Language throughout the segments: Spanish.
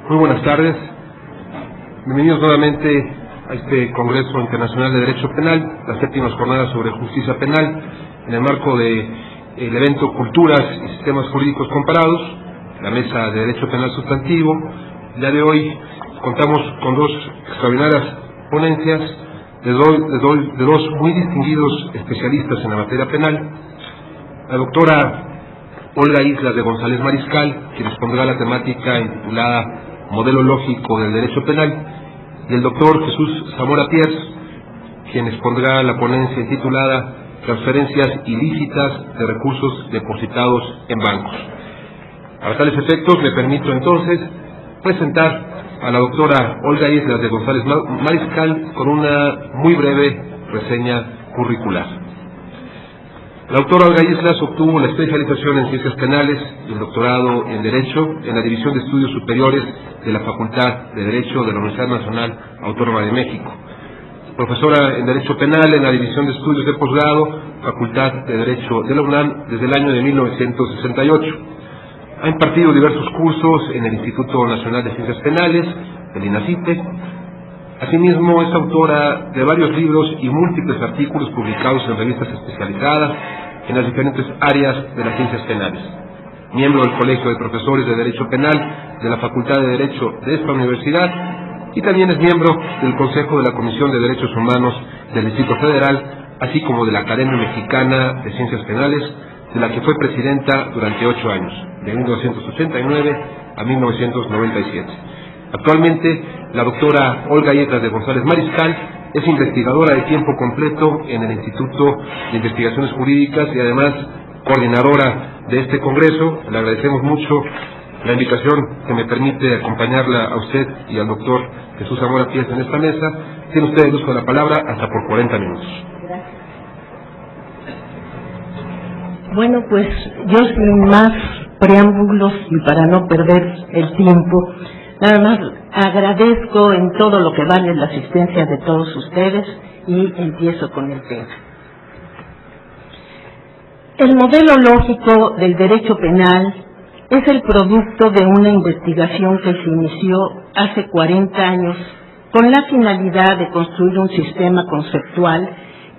Muy buenas tardes. Bienvenidos nuevamente a este Congreso Internacional de Derecho Penal, las séptimas jornadas sobre justicia penal, en el marco del evento Culturas y Sistemas Jurídicos Comparados, la Mesa de Derecho Penal Sustantivo. El día de hoy contamos con dos extraordinarias ponencias de dos muy distinguidos especialistas en la materia penal. La doctora Olga Islas de González Mariscal, quien expondrá la temática intitulada Modelo Lógico del Derecho Penal, y el doctor Jesús Zamora Piers, quien expondrá la ponencia intitulada Transferencias ilícitas de recursos depositados en bancos. Para tales efectos, me permito entonces presentar a la doctora Olga Islas de González Mariscal con una muy breve reseña curricular. La doctora Olga Islas obtuvo la especialización en Ciencias Penales y el doctorado en Derecho en la División de Estudios Superiores de la Facultad de Derecho de la Universidad Nacional Autónoma de México. Profesora en Derecho Penal en la División de Estudios de Posgrado, Facultad de Derecho de la UNAM desde el año de 1968. Ha impartido diversos cursos en el Instituto Nacional de Ciencias Penales, el INACIPE. Asimismo, es autora de varios libros y múltiples artículos publicados en revistas especializadas en las diferentes áreas de las ciencias penales. Miembro del Colegio de Profesores de Derecho Penal de la Facultad de Derecho de esta universidad y también es miembro del Consejo de la Comisión de Derechos Humanos del Distrito Federal, así como de la Academia Mexicana de Ciencias Penales, de la que fue presidenta durante 8 años, de 1989 a 1997. Actualmente, la doctora Olga Islas de González Mariscal es investigadora de tiempo completo en el Instituto de Investigaciones Jurídicas y además coordinadora de este congreso. Le agradecemos mucho la invitación que me permite acompañarla a usted y al doctor Jesús Zamora Piers en esta mesa. Tiene usted el uso de la palabra hasta por 40 minutos. Bueno, pues yo sin más preámbulos y para no perder el tiempo, nada más agradezco en todo lo que vale la asistencia de todos ustedes y empiezo con el tema. El modelo lógico del derecho penal es el producto de una investigación que se inició hace 40 años con la finalidad de construir un sistema conceptual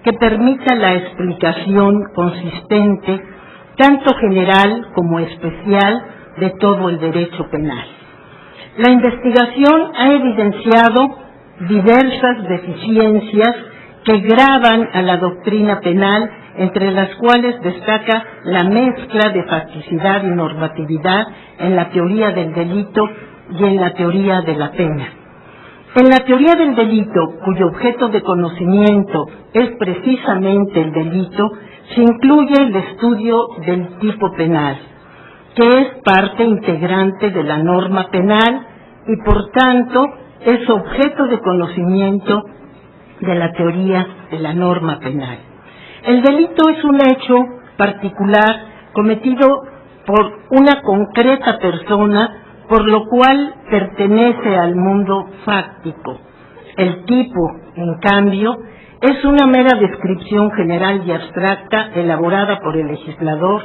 que permita la explicación consistente, tanto general como especial, de todo el derecho penal. La investigación ha evidenciado diversas deficiencias que gravan a la doctrina penal, entre las cuales destaca la mezcla de facticidad y normatividad en la teoría del delito y en la teoría de la pena. En la teoría del delito, cuyo objeto de conocimiento es precisamente el delito, se incluye el estudio del tipo penal, que es parte integrante de la norma penal y por tanto es objeto de conocimiento de la teoría de la norma penal. El delito es un hecho particular cometido por una concreta persona, por lo cual pertenece al mundo fáctico. El tipo, en cambio, es una mera descripción general y abstracta elaborada por el legislador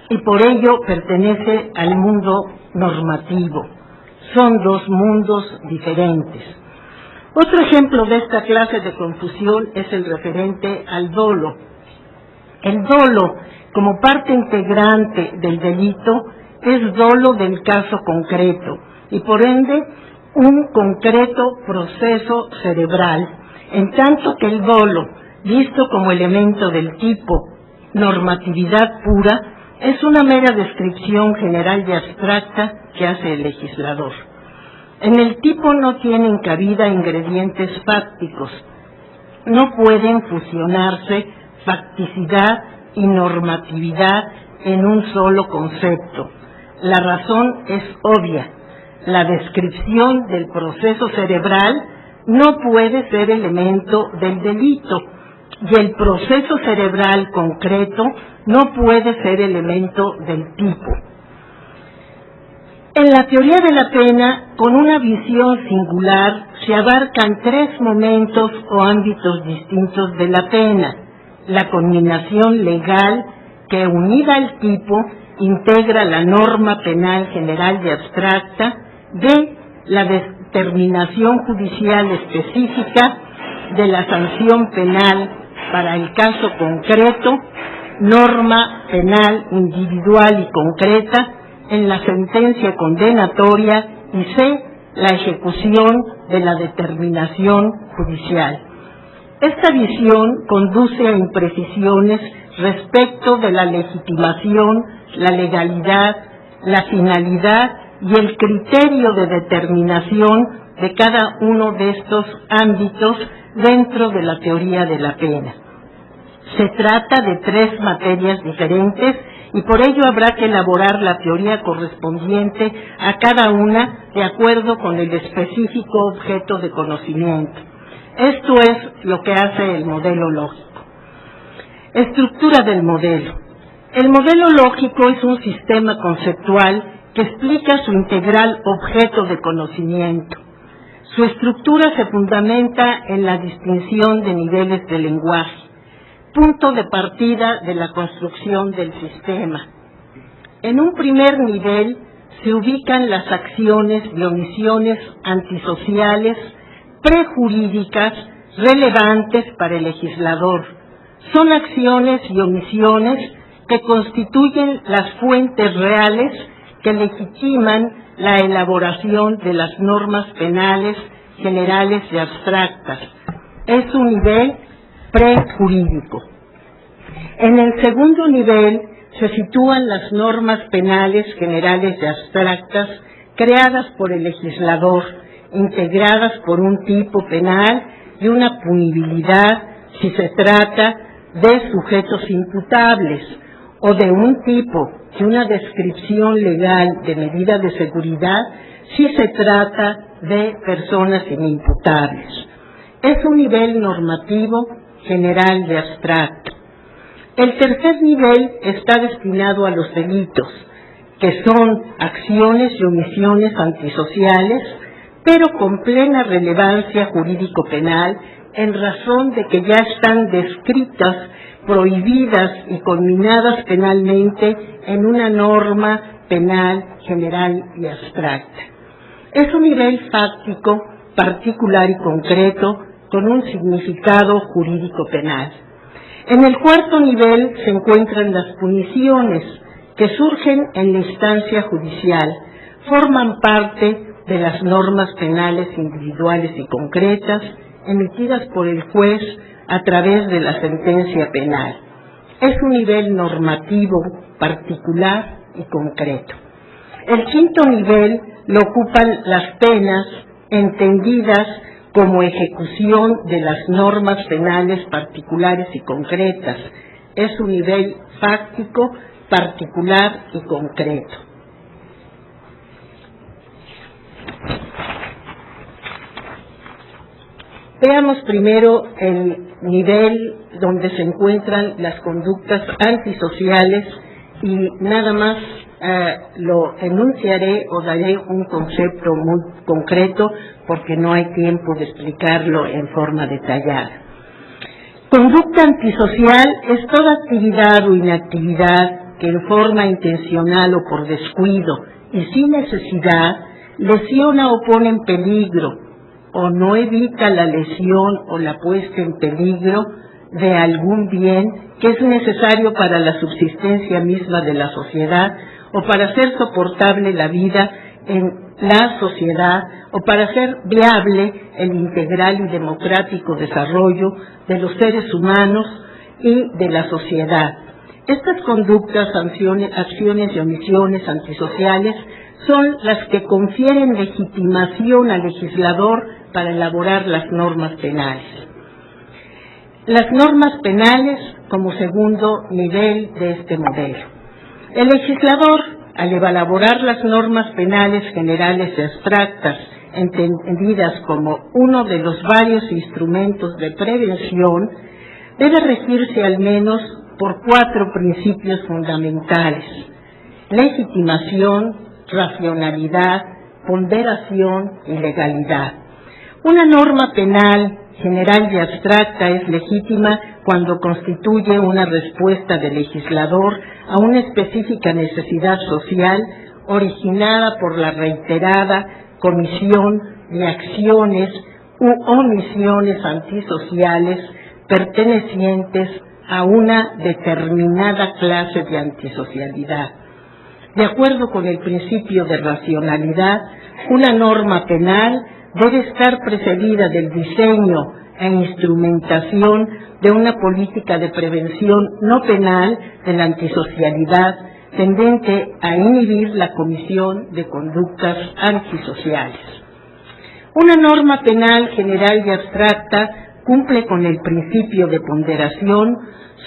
y por ello pertenece al mundo normativo. Son dos mundos diferentes. Otro ejemplo de esta clase de confusión es el referente al dolo. El dolo, como parte integrante del delito, es dolo del caso concreto y por ende un concreto proceso cerebral, en tanto que el dolo, visto como elemento del tipo normatividad pura, es una mera descripción general y abstracta que hace el legislador. En el tipo no tienen cabida ingredientes fácticos, no pueden fusionarse facticidad y normatividad en un solo concepto. La razón es obvia. La descripción del proceso cerebral no puede ser elemento del delito y el proceso cerebral concreto no puede ser elemento del tipo. En la teoría de la pena, con una visión singular, se abarcan 3 momentos o ámbitos distintos de la pena: la conminación legal, que unida al tipo integra la norma penal general y abstracta; B, la determinación judicial específica de la sanción penal para el caso concreto, norma penal individual y concreta en la sentencia condenatoria y c. la ejecución de la determinación judicial. Esta visión conduce a imprecisiones respecto de la legitimación, la legalidad, la finalidad y el criterio de determinación de cada uno de estos ámbitos dentro de la teoría de la pena. Se trata de 3 materias diferentes y por ello habrá que elaborar la teoría correspondiente a cada una de acuerdo con el específico objeto de conocimiento. Esto es lo que hace el modelo lógico. Estructura del modelo. El modelo lógico es un sistema conceptual que explica su integral objeto de conocimiento. Su estructura se fundamenta en la distinción de niveles de lenguaje, punto de partida de la construcción del sistema. En un primer nivel se ubican las acciones y omisiones antisociales, prejurídicas, relevantes para el legislador. Son acciones y omisiones que constituyen las fuentes reales que legitiman la elaboración de las normas penales generales y abstractas. Es un nivel prejurídico. En el segundo nivel se sitúan las normas penales generales y abstractas creadas por el legislador, integradas por un tipo penal y una punibilidad si se trata de sujetos imputables, o de un tipo y una descripción legal de medida de seguridad si se trata de personas inimputables. Es un nivel normativo general y abstracto. El tercer nivel está destinado a los delitos, que son acciones y omisiones antisociales, pero con plena relevancia jurídico-penal en razón de que ya están descritas, prohibidas y conminadas penalmente en una norma penal general y abstracta. Es un nivel fáctico, particular y concreto, con un significado jurídico-penal. En el cuarto nivel se encuentran las puniciones, que surgen en la instancia judicial, forman parte de las normas penales individuales y concretas emitidas por el juez a través de la sentencia penal. Es un nivel normativo, particular y concreto. El quinto nivel lo ocupan las penas entendidas como ejecución de las normas penales particulares y concretas. Es un nivel fáctico, particular y concreto. Veamos primero el nivel donde se encuentran las conductas antisociales y nada más lo enunciaré o daré un concepto muy concreto porque no hay tiempo de explicarlo en forma detallada. Conducta antisocial es toda actividad o inactividad que en forma intencional o por descuido y sin necesidad lesiona o pone en peligro o no evita la lesión o la puesta en peligro de algún bien que es necesario para la subsistencia misma de la sociedad o para hacer soportable la vida en la sociedad o para hacer viable el integral y democrático desarrollo de los seres humanos y de la sociedad. Estas conductas, acciones y omisiones antisociales son las que confieren legitimación al legislador para elaborar las normas penales. Las normas penales como segundo nivel de este modelo. El legislador, al elaborar las normas penales generales y abstractas, entendidas como uno de los varios instrumentos de prevención, debe regirse al menos por 4 principios fundamentales: legitimación, racionalidad, ponderación y legalidad. Una norma penal general y abstracta es legítima cuando constituye una respuesta del legislador a una específica necesidad social originada por la reiterada, comisión de acciones u omisiones antisociales pertenecientes a una determinada clase de antisocialidad. De acuerdo con el principio de racionalidad, una norma penal debe estar precedida del diseño e instrumentación de una política de prevención no penal de la antisocialidad tendente a inhibir la comisión de conductas antisociales. Una norma penal general y abstracta cumple con el principio de ponderación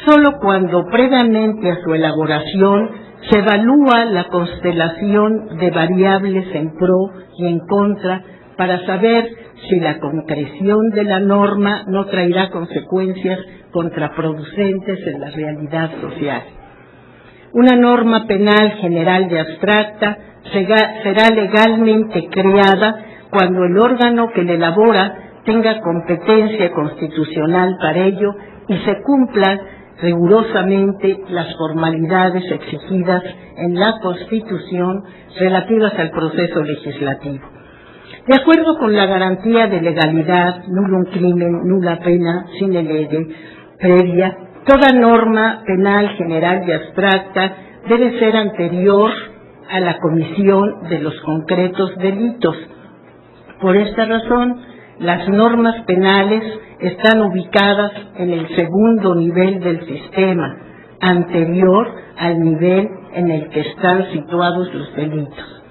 solo cuando previamente a su elaboración se evalúa la constelación de variables en pro y en contra para saber si la concreción de la norma no traerá consecuencias contraproducentes en la realidad social. Una norma penal general y abstracta será legalmente creada cuando el órgano que la elabora tenga competencia constitucional para ello y se cumplan rigurosamente las formalidades exigidas en la Constitución relativas al proceso legislativo. De acuerdo con la garantía de legalidad, nullum crimen, nulla pena, sine lege, previa, toda norma penal general y abstracta debe ser anterior a la comisión de los concretos delitos. Por esta razón, las normas penales están ubicadas en el segundo nivel del sistema, anterior al nivel en el que están situados los delitos.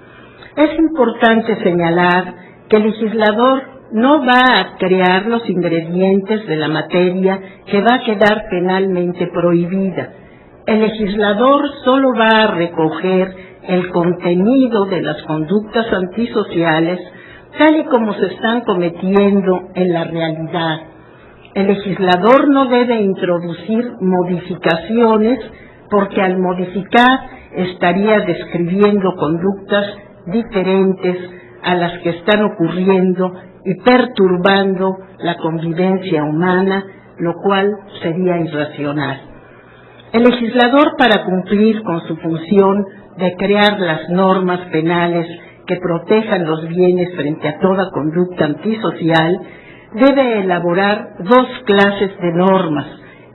Es importante señalar que el legislador no va a crear los ingredientes de la materia que va a quedar penalmente prohibida. El legislador solo va a recoger el contenido de las conductas antisociales tal y como se están cometiendo en la realidad. El legislador no debe introducir modificaciones porque al modificar estaría describiendo conductas diferentes a las que están ocurriendo y perturbando la convivencia humana, lo cual sería irracional. El legislador, para cumplir con su función de crear las normas penales que protejan los bienes frente a toda conducta antisocial, debe elaborar dos clases de normas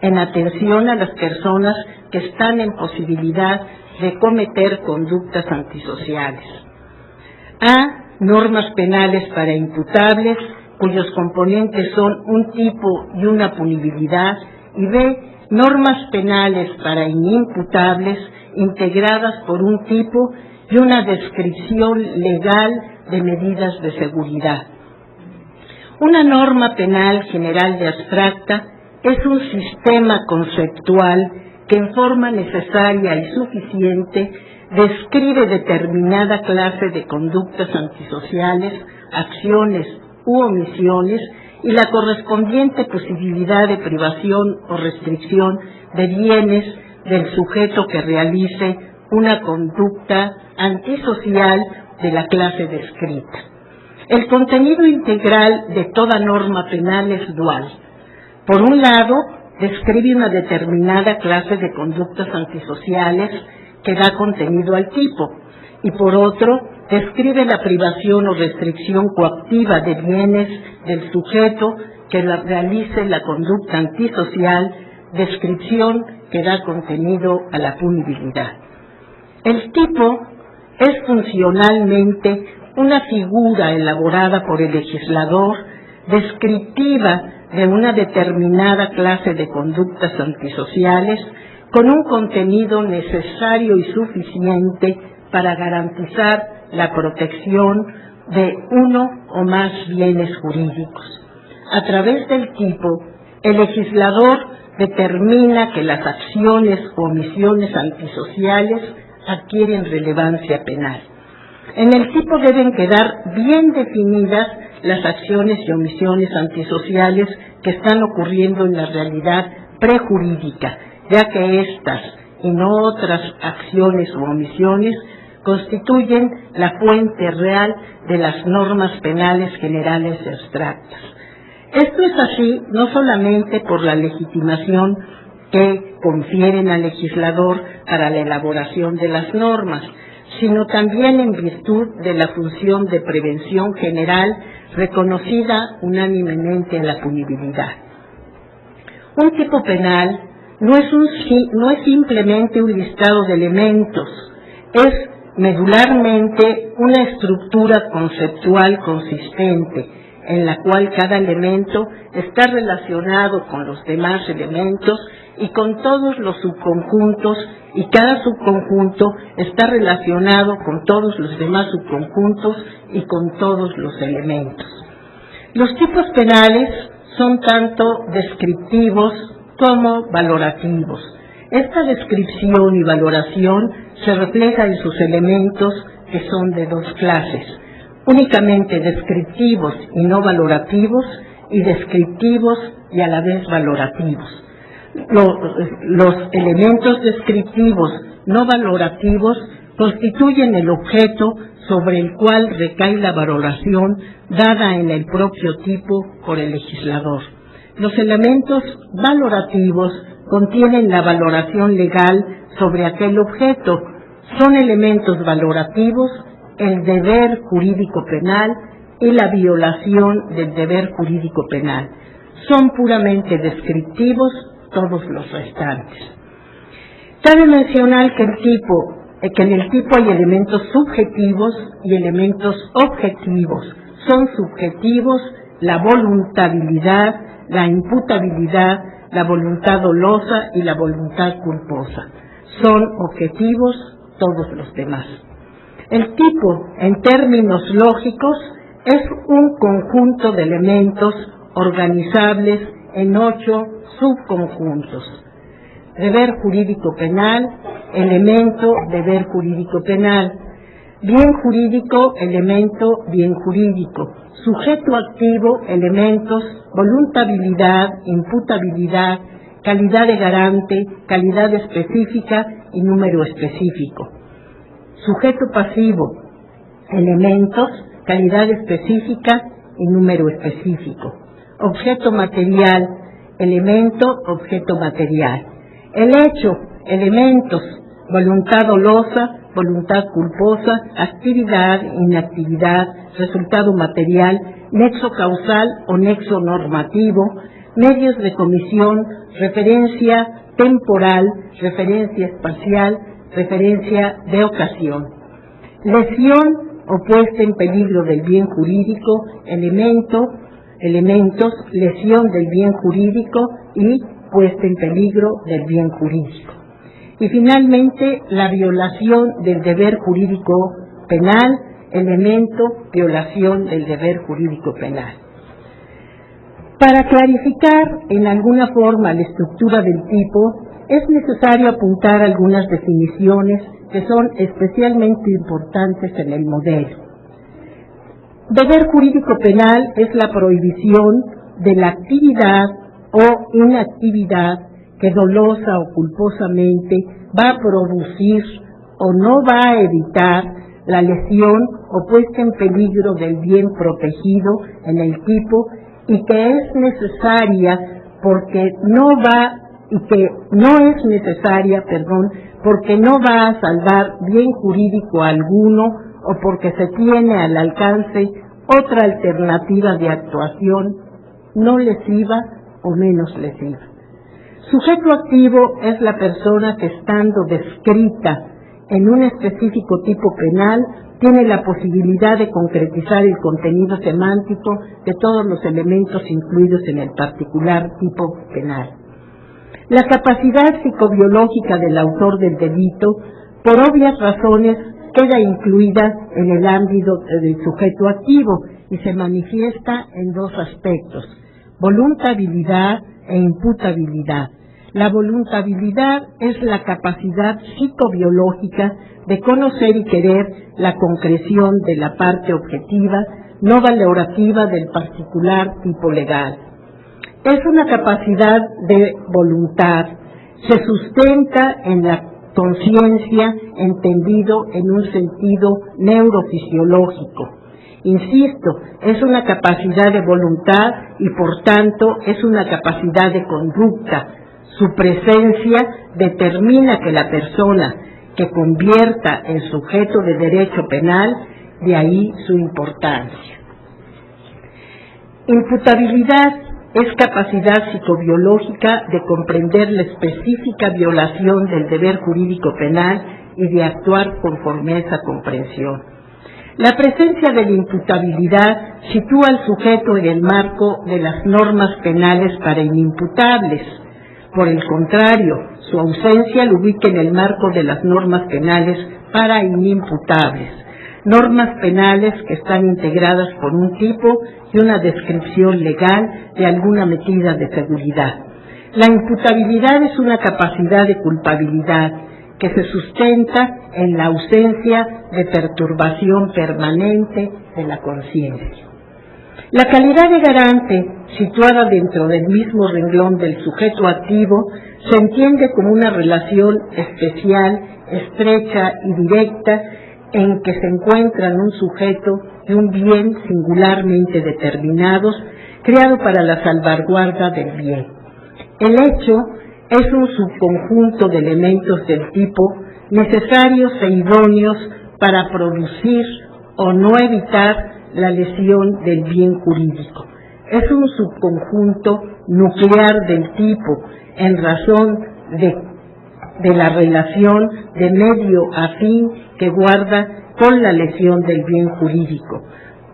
en atención a las personas que están en posibilidad de cometer conductas antisociales. A. Normas penales para imputables, cuyos componentes son un tipo y una punibilidad, y B. Normas penales para inimputables, integradas por un tipo y una descripción legal de medidas de seguridad. Una norma penal general y abstracta es un sistema conceptual que en forma necesaria y suficiente describe determinada clase de conductas antisociales, acciones u omisiones y la correspondiente posibilidad de privación o restricción de bienes del sujeto que realice una conducta antisocial de la clase descrita. El contenido integral de toda norma penal es dual. Por un lado, describe una determinada clase de conductas antisociales que da contenido al tipo, y por otro, describe la privación o restricción coactiva de bienes del sujeto que realice la conducta antisocial, descripción que da contenido a la punibilidad. El tipo es funcionalmente una figura elaborada por el legislador descriptiva de una determinada clase de conductas antisociales con un contenido necesario y suficiente para garantizar la protección de uno o más bienes jurídicos. A través del tipo, el legislador determina que las acciones o omisiones antisociales adquieren relevancia penal. En el tipo deben quedar bien definidas las acciones y omisiones antisociales que están ocurriendo en la realidad prejurídica, ya que estas y no otras acciones u omisiones constituyen la fuente real de las normas penales generales y abstractas. Esto es así no solamente por la legitimación que confieren al legislador para la elaboración de las normas, sino también en virtud de la función de prevención general reconocida unánimemente en la punibilidad. Un tipo penal no es simplemente un listado de elementos, es medularmente una estructura conceptual consistente, en la cual cada elemento está relacionado con los demás elementos y con todos los subconjuntos, y cada subconjunto está relacionado con todos los demás subconjuntos y con todos los elementos. Los tipos penales son tanto descriptivos como valorativos. Esta descripción y valoración se refleja en sus elementos, que son de dos clases: únicamente descriptivos y no valorativos, y descriptivos y a la vez valorativos. Los elementos descriptivos no valorativos constituyen el objeto sobre el cual recae la valoración dada en el propio tipo por el legislador. Los elementos valorativos contienen la valoración legal sobre aquel objeto. Son elementos valorativos el deber jurídico penal y la violación del deber jurídico penal. Son puramente descriptivos todos los restantes. Cabe mencionar que en el tipo hay elementos subjetivos y elementos objetivos. Son subjetivos la voluntabilidad, la imputabilidad, la voluntad dolosa y la voluntad culposa. Son objetivos todos los demás. El tipo, en términos lógicos, es un conjunto de elementos organizables en 8 subconjuntos. Deber jurídico penal, elemento deber jurídico penal. Bien jurídico, elemento bien jurídico. Sujeto activo, elementos voluntabilidad, imputabilidad, calidad de garante, calidad específica y número específico. Sujeto pasivo, elementos, calidad específica y número específico. Objeto material, elemento, objeto material. El hecho, elementos, voluntad dolosa, voluntad culposa, actividad, inactividad, resultado material, nexo causal o nexo normativo, medios de comisión, referencia temporal, referencia espacial, referencia de ocasión. Lesión o puesta en peligro del bien jurídico, elementos, lesión del bien jurídico y puesta en peligro del bien jurídico. Y finalmente, la violación del deber jurídico penal, elemento, violación del deber jurídico penal. Para clarificar en alguna forma la estructura del tipo, es necesario apuntar algunas definiciones que son especialmente importantes en el modelo. Deber jurídico penal es la prohibición de la actividad o inactividad que dolosa o culposamente va a producir o no va a evitar la lesión o puesta en peligro del bien protegido en el tipo, y que es necesaria porque no va a salvar bien jurídico alguno, o porque se tiene al alcance otra alternativa de actuación no lesiva o menos lesiva. Sujeto activo es la persona que, estando descrita en un específico tipo penal, tiene la posibilidad de concretizar el contenido semántico de todos los elementos incluidos en el particular tipo penal. La capacidad psicobiológica del autor del delito, por obvias razones, queda incluida en el ámbito del sujeto activo y se manifiesta en dos aspectos: voluntabilidad e imputabilidad. La voluntabilidad es la capacidad psicobiológica de conocer y querer la concreción de la parte objetiva, no valorativa del particular tipo legal. Es una capacidad de voluntad, se sustenta en la conciencia entendido en un sentido neurofisiológico. Insisto, es una capacidad de voluntad y por tanto es una capacidad de conducta. Su presencia determina que la persona que convierta en sujeto de derecho penal, de ahí su importancia. Imputabilidad es capacidad psicobiológica de comprender la específica violación del deber jurídico penal y de actuar conforme a esa comprensión. La presencia de la imputabilidad sitúa al sujeto en el marco de las normas penales para inimputables. Por el contrario, su ausencia lo ubica en el marco de las normas penales para inimputables, normas penales que están integradas por un tipo y una descripción legal de alguna medida de seguridad. La imputabilidad es una capacidad de culpabilidad que se sustenta en la ausencia de perturbación permanente de la conciencia. La calidad de garante, situada dentro del mismo renglón del sujeto activo, se entiende como una relación especial, estrecha y directa en que se encuentran un sujeto y un bien singularmente determinados, creado para la salvaguarda del bien. El hecho es un subconjunto de elementos del tipo necesarios e idóneos para producir o no evitar la lesión del bien jurídico. Es un subconjunto nuclear del tipo en razón de la relación de medio a fin que guarda con la lesión del bien jurídico.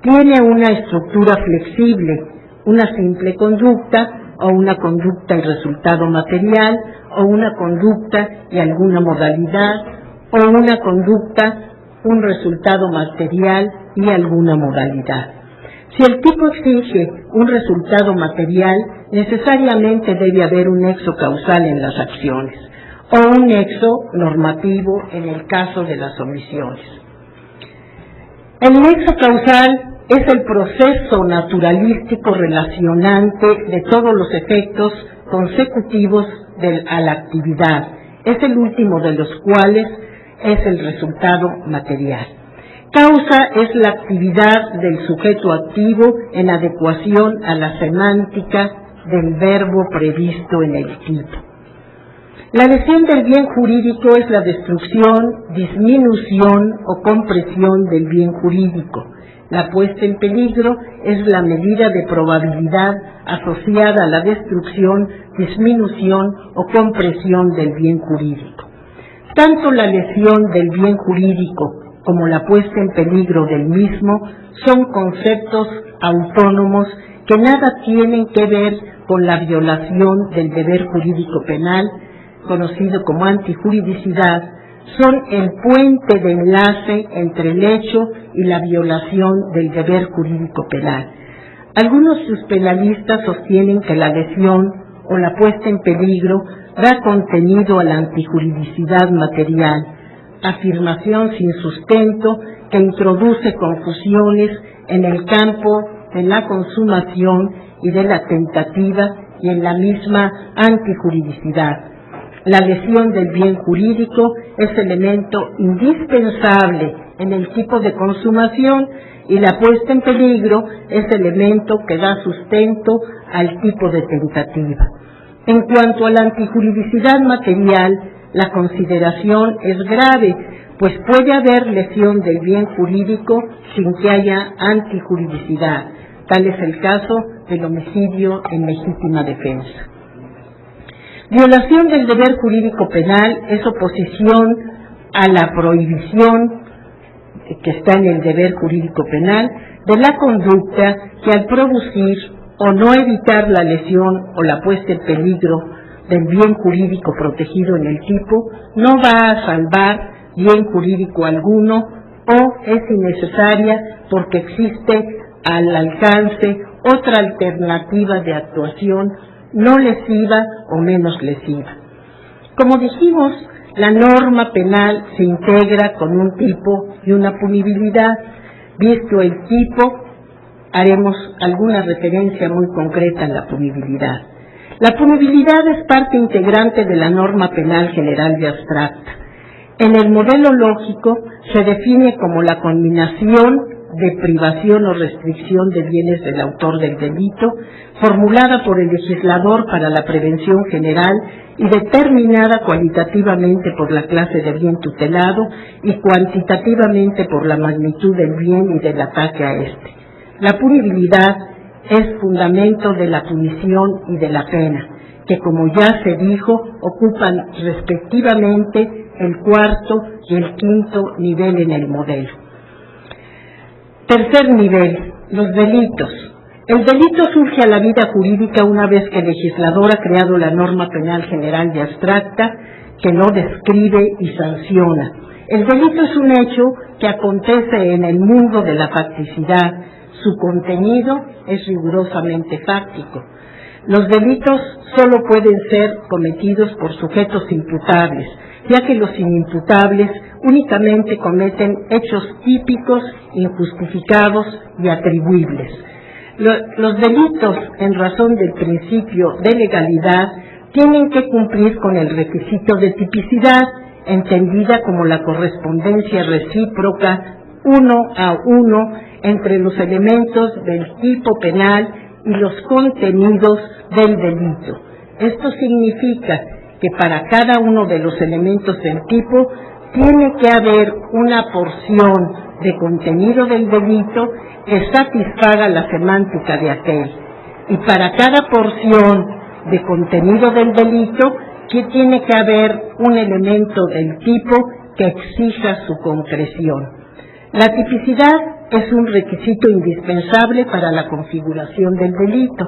Tiene una estructura flexible, una simple conducta o una conducta y resultado material, o una conducta y alguna modalidad, o una conducta, un resultado material y alguna modalidad. Si el tipo exige un resultado material, necesariamente debe haber un nexo causal en las acciones, o un nexo normativo en el caso de las omisiones. El nexo causal es el proceso naturalístico relacionante de todos los efectos consecutivos a la actividad. Es el último de los cuales es el resultado material. Causa es la actividad del sujeto activo en adecuación a la semántica del verbo previsto en el tipo. La lesión del bien jurídico es la destrucción, disminución o compresión del bien jurídico. La puesta en peligro es la medida de probabilidad asociada a la destrucción, disminución o compresión del bien jurídico. Tanto la lesión del bien jurídico como la puesta en peligro del mismo son conceptos autónomos que nada tienen que ver con la violación del deber jurídico penal, conocido como antijuridicidad. Son el puente de enlace entre el hecho y la violación del deber jurídico penal. Algunos penalistas sostienen que la lesión o la puesta en peligro da contenido a la antijuridicidad material, afirmación sin sustento que introduce confusiones en el campo de la consumación y de la tentativa y en la misma antijuridicidad. La lesión del bien jurídico es elemento indispensable en el tipo de consumación y la puesta en peligro es elemento que da sustento al tipo de tentativa. En cuanto a la antijuridicidad material, la consideración es grave, pues puede haber lesión del bien jurídico sin que haya antijuridicidad. Tal es el caso del homicidio en legítima defensa. Violación del deber jurídico penal es oposición a la prohibición que está en el deber jurídico penal de la conducta que al producir o no evitar la lesión o la puesta en peligro del bien jurídico protegido en el tipo no va a salvar bien jurídico alguno o es innecesaria porque existe al alcance otra alternativa de actuación no lesiva o menos lesiva. Como dijimos, la norma penal se integra con un tipo y una punibilidad. Visto el tipo, haremos alguna referencia muy concreta a la punibilidad. La punibilidad es parte integrante de la norma penal general y abstracta. En el modelo lógico se define como la combinación de privación o restricción de bienes del autor del delito, formulada por el legislador para la prevención general y determinada cualitativamente por la clase de bien tutelado y cuantitativamente por la magnitud del bien y del ataque a este. La punibilidad es fundamento de la punición y de la pena, que, como ya se dijo, ocupan respectivamente el cuarto y el quinto nivel en el modelo. Tercer nivel, los delitos. El delito surge a la vida jurídica una vez que el legislador ha creado la norma penal general y abstracta que lo describe y sanciona. El delito es un hecho que acontece en el mundo de la facticidad. Su contenido es rigurosamente fáctico. Los delitos solo pueden ser cometidos por sujetos imputables, ya que los inimputables únicamente cometen hechos típicos, injustificados y atribuibles. Los delitos, en razón del principio de legalidad, tienen que cumplir con el requisito de tipicidad, entendida como la correspondencia recíproca uno a uno entre los elementos del tipo penal y los contenidos del delito. Esto significa que para cada uno de los elementos del tipo tiene que haber una porción de contenido del delito que satisfaga la semántica de aquel, y para cada porción de contenido del delito que tiene que haber un elemento del tipo que exija su concreción. La tipicidad es un requisito indispensable para la configuración del delito,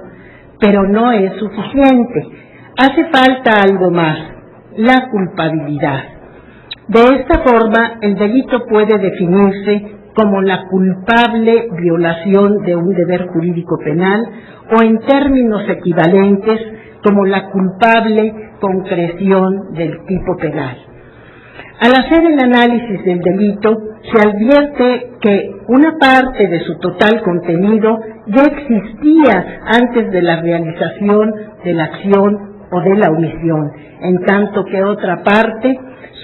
pero no es suficiente. Hace falta algo más, la culpabilidad. De esta forma, el delito puede definirse como la culpable violación de un deber jurídico penal o, en términos equivalentes, como la culpable concreción del tipo penal. Al hacer el análisis del delito, se advierte que una parte de su total contenido ya existía antes de la realización de la acción o de la omisión, en tanto que otra parte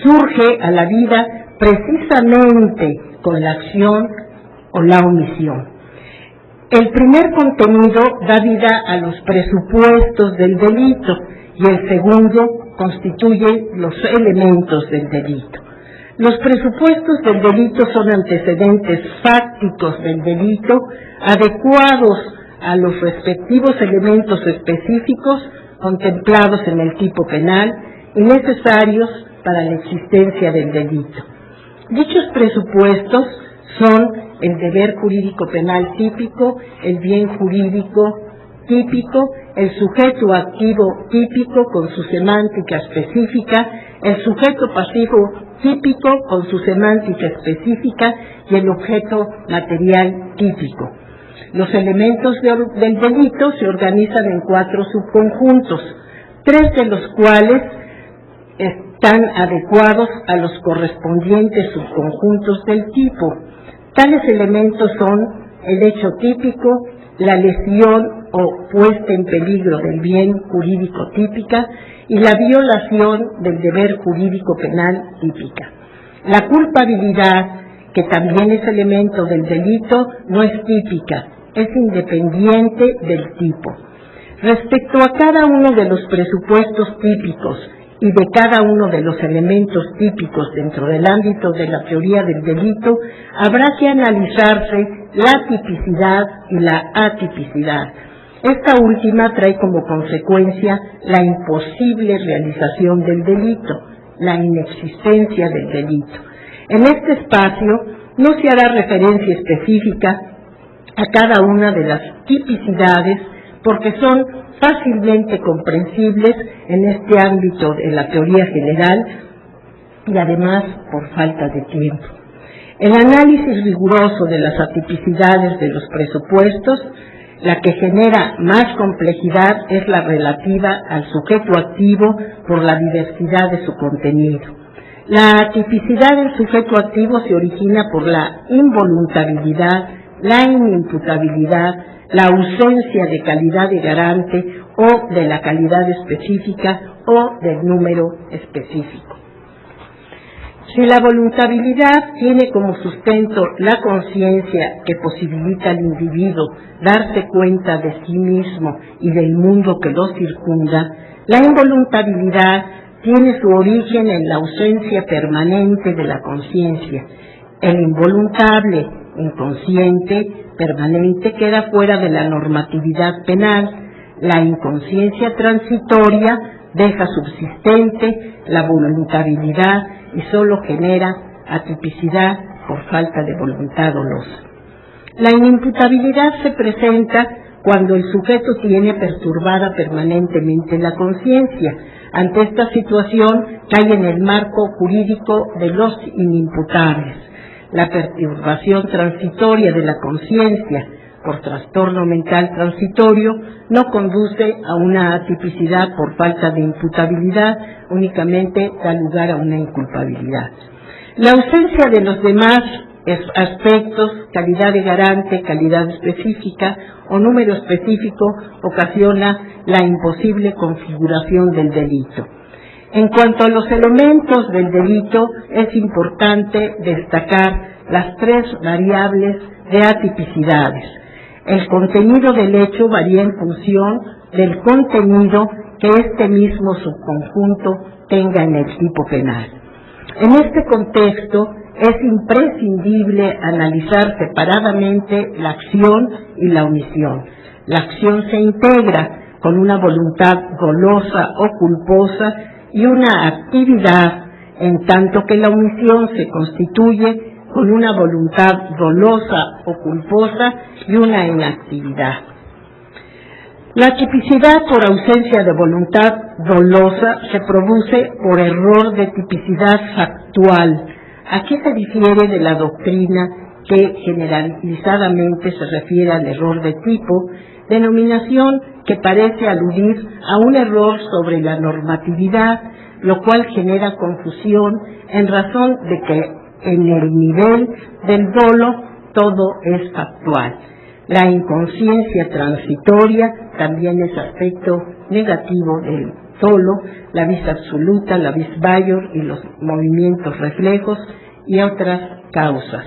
surge a la vida precisamente con la acción o la omisión. El primer contenido da vida a los presupuestos del delito y el segundo constituye los elementos del delito. Los presupuestos del delito son antecedentes fácticos del delito adecuados a los respectivos elementos específicos contemplados en el tipo penal y necesarios para la existencia del delito. Dichos presupuestos son el deber jurídico penal típico, el bien jurídico típico, el sujeto activo típico con su semántica específica, el sujeto pasivo típico con su semántica específica y el objeto material típico. Los elementos del delito se organizan en 4 subconjuntos, 3 de los cuales están adecuados a los correspondientes subconjuntos del tipo. Tales elementos son el hecho típico, la lesión o puesta en peligro del bien jurídico típica y la violación del deber jurídico penal típica. La culpabilidad, que también es elemento del delito, no es típica, es independiente del tipo. Respecto a cada uno de los presupuestos típicos y de cada uno de los elementos típicos dentro del ámbito de la teoría del delito, habrá que analizarse la tipicidad y la atipicidad. Esta última trae como consecuencia la imposible realización del delito, la inexistencia del delito. En este espacio no se hará referencia específica a cada una de las tipicidades porque son fácilmente comprensibles en este ámbito de la teoría general y además por falta de tiempo. El análisis riguroso de las atipicidades de los presupuestos, la que genera más complejidad es la relativa al sujeto activo por la diversidad de su contenido. La atipicidad del sujeto activo se origina por la involuntariedad, la inimputabilidad, la ausencia de calidad de garante o de la calidad específica o del número específico. Si la voluntariedad tiene como sustento la conciencia que posibilita al individuo darse cuenta de sí mismo y del mundo que lo circunda, la involuntariedad tiene su origen en la ausencia permanente de la conciencia. El involuntable, inconsciente, permanente queda fuera de la normatividad penal. La inconsciencia transitoria deja subsistente la voluntariedad y solo genera atipicidad por falta de voluntad dolosa. La inimputabilidad se presenta cuando el sujeto tiene perturbada permanentemente la conciencia. Ante esta situación cae en el marco jurídico de los inimputables. La perturbación transitoria de la conciencia por trastorno mental transitorio no conduce a una atipicidad por falta de imputabilidad, únicamente da lugar a una inculpabilidad. La ausencia de los demás aspectos, calidad de garante, calidad específica o número específico, ocasiona la imposible configuración del delito. En cuanto a los elementos del delito, es importante destacar las tres variables de atipicidades. El contenido del hecho varía en función del contenido que este mismo subconjunto tenga en el tipo penal. En este contexto, es imprescindible analizar separadamente la acción y la omisión. La acción se integra con una voluntad dolosa o culposa y una actividad, en tanto que la omisión se constituye con una voluntad dolosa o culposa y una inactividad. La tipicidad por ausencia de voluntad dolosa se produce por error de tipicidad factual. ¿A qué se difiere de la doctrina que generalizadamente se refiere al error de tipo, denominación que parece aludir a un error sobre la normatividad, lo cual genera confusión en razón de que en el nivel del dolo todo es factual? La inconsciencia transitoria también es aspecto negativo del dolo, la vis absoluta, la vis maior y los movimientos reflejos y otras causas.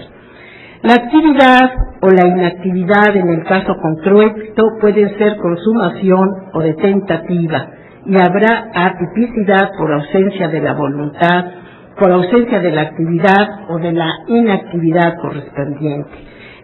La actividad o la inactividad en el caso concreto pueden ser consumación o de tentativa, y habrá atipicidad por ausencia de la voluntad, por ausencia de la actividad o de la inactividad correspondiente.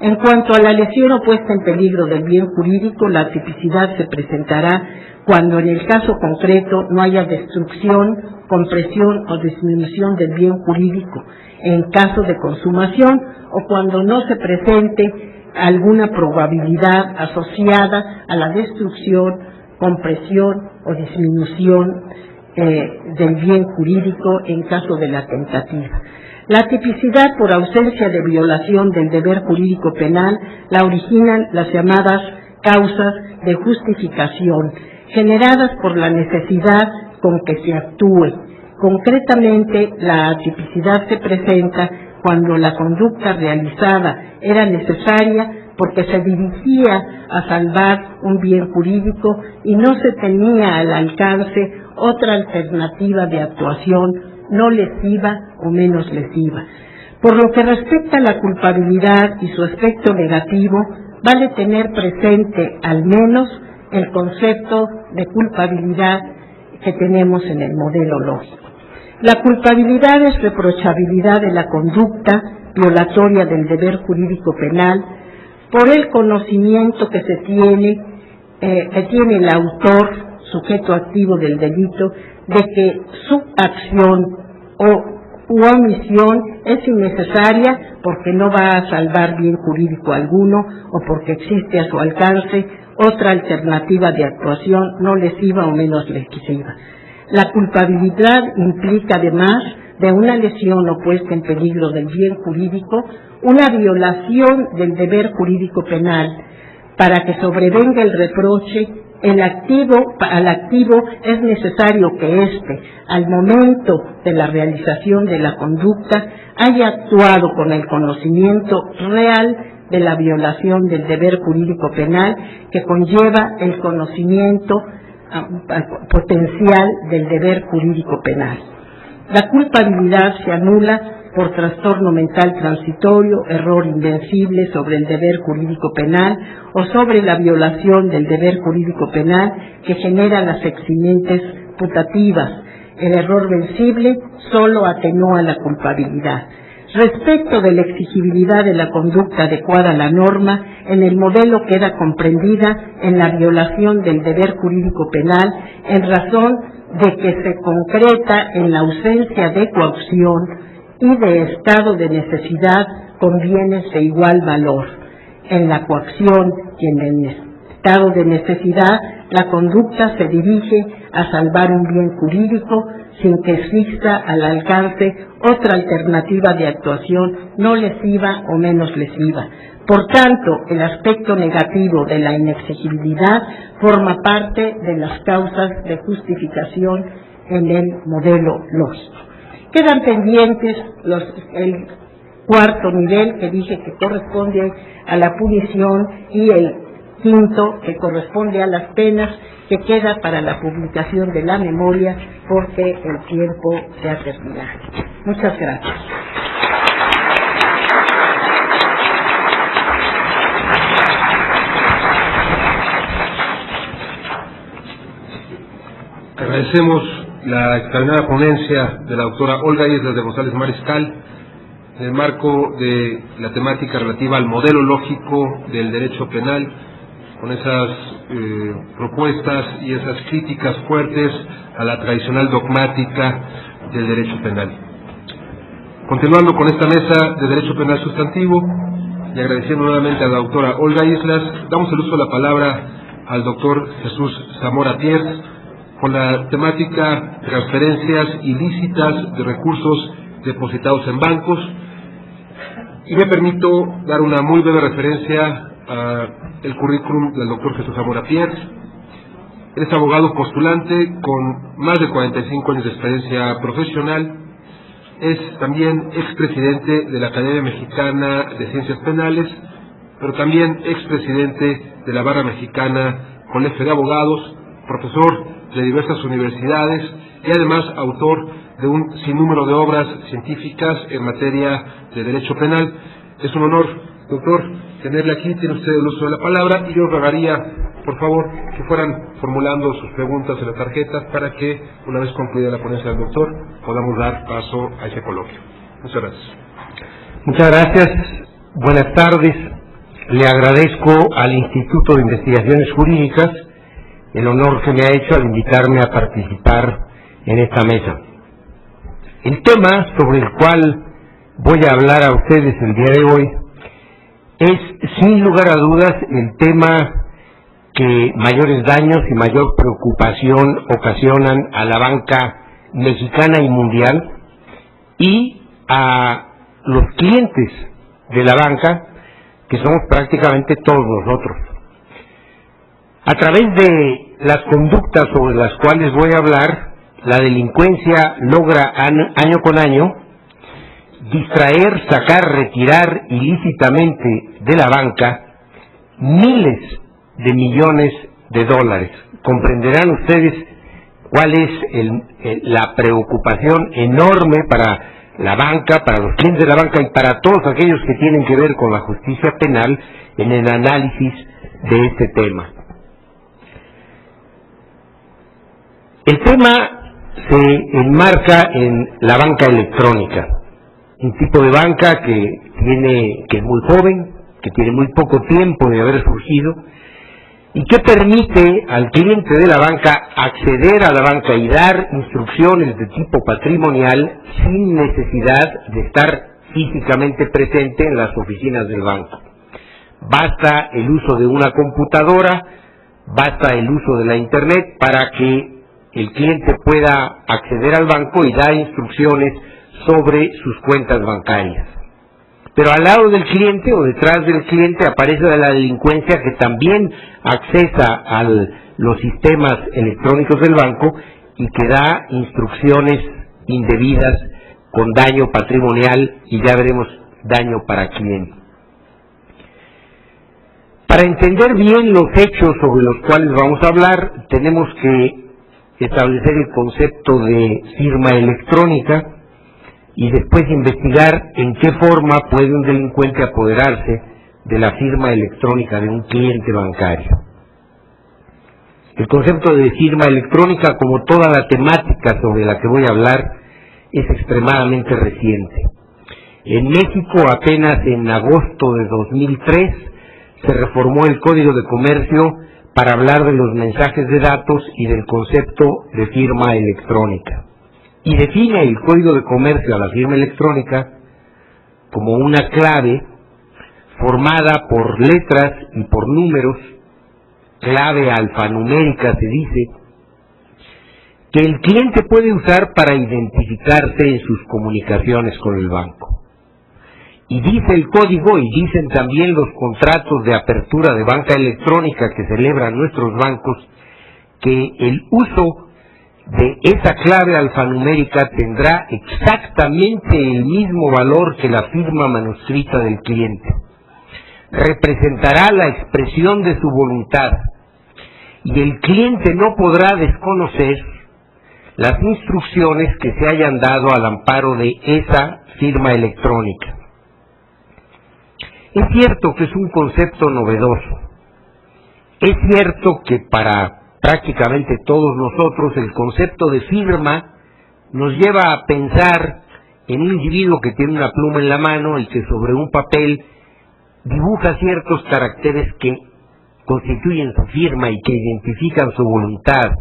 En cuanto a la lesión o puesta en peligro del bien jurídico, la tipicidad se presentará cuando en el caso concreto no haya destrucción, compresión o disminución del bien jurídico, en caso de consumación, o cuando no se presente alguna probabilidad asociada a la destrucción, compresión o disminución del bien jurídico en caso de la tentativa. La tipicidad por ausencia de violación del deber jurídico penal la originan las llamadas causas de justificación, generadas por la necesidad con que se actúe. Concretamente, la atipicidad se presenta cuando la conducta realizada era necesaria porque se dirigía a salvar un bien jurídico y no se tenía al alcance otra alternativa de actuación no lesiva o menos lesiva. Por lo que respecta a la culpabilidad y su aspecto negativo, vale tener presente al menos el concepto de culpabilidad que tenemos en el modelo lógico. La culpabilidad es reprochabilidad de la conducta violatoria del deber jurídico penal por el conocimiento que tiene el autor, sujeto activo del delito, de que su acción u omisión es innecesaria porque no va a salvar bien jurídico alguno o porque existe a su alcance otra alternativa de actuación no lesiva o menos lesiva. La culpabilidad implica, además de una lesión o puesta en peligro del bien jurídico, una violación del deber jurídico penal. Para que sobrevenga el reproche, al activo es necesario que éste, al momento de la realización de la conducta, haya actuado con el conocimiento real de la violación del deber jurídico penal que conlleva el conocimiento potencial del deber jurídico penal. La culpabilidad se anula por trastorno mental transitorio, error invencible sobre el deber jurídico penal o sobre la violación del deber jurídico penal que genera las eximentes putativas. El error vencible solo atenúa la culpabilidad. Respecto de la exigibilidad de la conducta adecuada a la norma, en el modelo queda comprendida en la violación del deber jurídico penal en razón de que se concreta en la ausencia de coacción y de estado de necesidad con bienes de igual valor. En la coacción y en el estado de necesidad, la conducta se dirige a salvar un bien jurídico sin que exista al alcance otra alternativa de actuación no lesiva o menos lesiva. Por tanto, el aspecto negativo de la inexigibilidad forma parte de las causas de justificación en el modelo lógico. Quedan pendientes el cuarto nivel, que dije que corresponde a la punición, y el quinto, que corresponde a las penas, que queda para la publicación de la memoria, porque el tiempo se ha terminado. Muchas gracias. Agradecemos la extraordinaria ponencia de la doctora Olga Islas de González Mariscal en el marco de la temática relativa al modelo lógico del derecho penal, con esas propuestas y esas críticas fuertes a la tradicional dogmática del derecho penal. Continuando con esta mesa de derecho penal sustantivo y agradeciendo nuevamente a la doctora Olga Islas, damos el uso de la palabra al doctor Jesús Zamora Pierce con la temática transferencias ilícitas de recursos depositados en bancos, y me permito dar una muy breve referencia al currículum del doctor Jesús Zamora Pierce. Él es abogado postulante con más de 45 años de experiencia profesional. Es también expresidente de la Academia Mexicana de Ciencias Penales, pero también expresidente de la Barra Mexicana Colegio de Abogados, profesor de diversas universidades y además autor de un sinnúmero de obras científicas en materia de derecho penal. Es un honor, doctor, tenerle aquí. Tiene usted el uso de la palabra y yo rogaría, por favor, que fueran formulando sus preguntas en las tarjetas para que, una vez concluida la ponencia del doctor, podamos dar paso a ese coloquio. Muchas gracias. Muchas gracias. Buenas tardes. Le agradezco al Instituto de Investigaciones Jurídicas el honor que me ha hecho al invitarme a participar en esta mesa. El tema sobre el cual voy a hablar a ustedes el día de hoy es, sin lugar a dudas, el tema que mayores daños y mayor preocupación ocasionan a la banca mexicana y mundial y a los clientes de la banca, que somos prácticamente todos nosotros. A través de las conductas sobre las cuales voy a hablar, la delincuencia logra año con año distraer, sacar, retirar ilícitamente de la banca miles de millones de dólares. Comprenderán ustedes cuál es la preocupación enorme para la banca, para los clientes de la banca y para todos aquellos que tienen que ver con la justicia penal en el análisis de este tema. El tema se enmarca en la banca electrónica, un tipo de banca que es muy joven, que tiene muy poco tiempo de haber surgido y que permite al cliente de la banca acceder a la banca y dar instrucciones de tipo patrimonial sin necesidad de estar físicamente presente en las oficinas del banco. Basta el uso de una computadora, basta el uso de la internet para que el cliente pueda acceder al banco y dar instrucciones sobre sus cuentas bancarias. Pero al lado del cliente o detrás del cliente aparece la delincuencia que también accesa a los sistemas electrónicos del banco y que da instrucciones indebidas con daño patrimonial y ya veremos daño para cliente. Para entender bien los hechos sobre los cuales vamos a hablar, tenemos que establecer el concepto de firma electrónica y después investigar en qué forma puede un delincuente apoderarse de la firma electrónica de un cliente bancario. El concepto de firma electrónica, como toda la temática sobre la que voy a hablar, es extremadamente reciente. En México, apenas en agosto de 2003, se reformó el Código de Comercio para hablar de los mensajes de datos y del concepto de firma electrónica. Y define el Código de Comercio a la firma electrónica como una clave formada por letras y por números, clave alfanumérica se dice, que el cliente puede usar para identificarse en sus comunicaciones con el banco. Y dice el código, y dicen también los contratos de apertura de banca electrónica que celebran nuestros bancos, que el uso de esa clave alfanumérica tendrá exactamente el mismo valor que la firma manuscrita del cliente. Representará la expresión de su voluntad, y el cliente no podrá desconocer las instrucciones que se hayan dado al amparo de esa firma electrónica. Es cierto que es un concepto novedoso. Es cierto que para prácticamente todos nosotros el concepto de firma nos lleva a pensar en un individuo que tiene una pluma en la mano y que sobre un papel dibuja ciertos caracteres que constituyen su firma y que identifican su voluntad.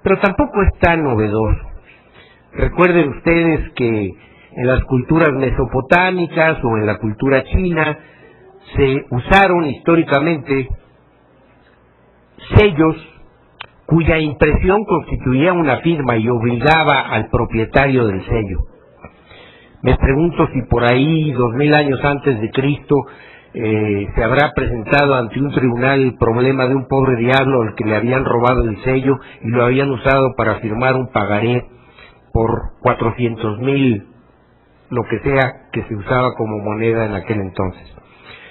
Pero tampoco es tan novedoso. Recuerden ustedes que en las culturas mesopotámicas o en la cultura china se usaron históricamente sellos cuya impresión constituía una firma y obligaba al propietario del sello. Me pregunto si por ahí, 2000 años antes de Cristo, se habrá presentado ante un tribunal el problema de un pobre diablo al que le habían robado el sello y lo habían usado para firmar un pagaré por 400,000, lo que sea que se usaba como moneda en aquel entonces.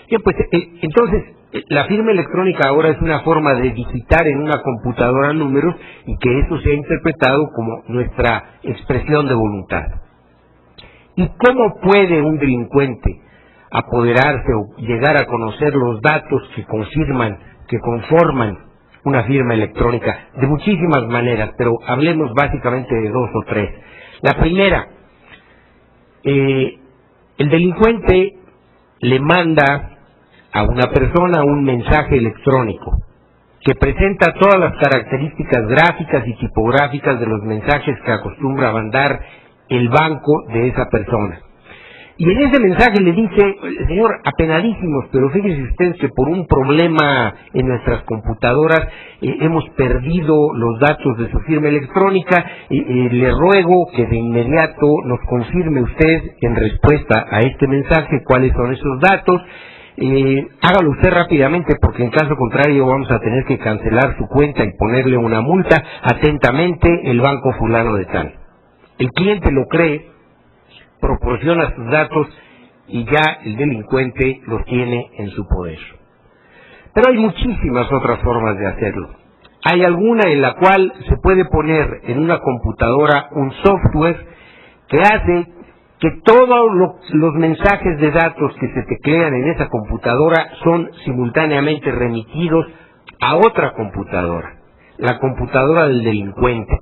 Bien, pues entonces la firma electrónica ahora es una forma de digitar en una computadora números y que eso se ha interpretado como nuestra expresión de voluntad. ¿Y cómo puede un delincuente apoderarse o llegar a conocer los datos que conforman una firma electrónica? De muchísimas maneras, pero hablemos básicamente de dos o tres. La primera, el delincuente le manda a una persona un mensaje electrónico que presenta todas las características gráficas y tipográficas de los mensajes que acostumbra a mandar el banco de esa persona. Y en ese mensaje le dice: señor, apenadísimos, pero fíjese usted que por un problema en nuestras computadoras hemos perdido los datos de su firma electrónica, le ruego que de inmediato nos confirme usted en respuesta a este mensaje cuáles son esos datos. Hágalo usted rápidamente, porque en caso contrario vamos a tener que cancelar su cuenta y ponerle una multa. Atentamente, el banco fulano de tal. El cliente lo cree, proporciona sus datos y ya el delincuente los tiene en su poder. Pero hay muchísimas otras formas de hacerlo. Hay alguna en la cual se puede poner en una computadora un software que hace que todos los mensajes de datos que se teclean en esa computadora son simultáneamente remitidos a otra computadora, la computadora del delincuente.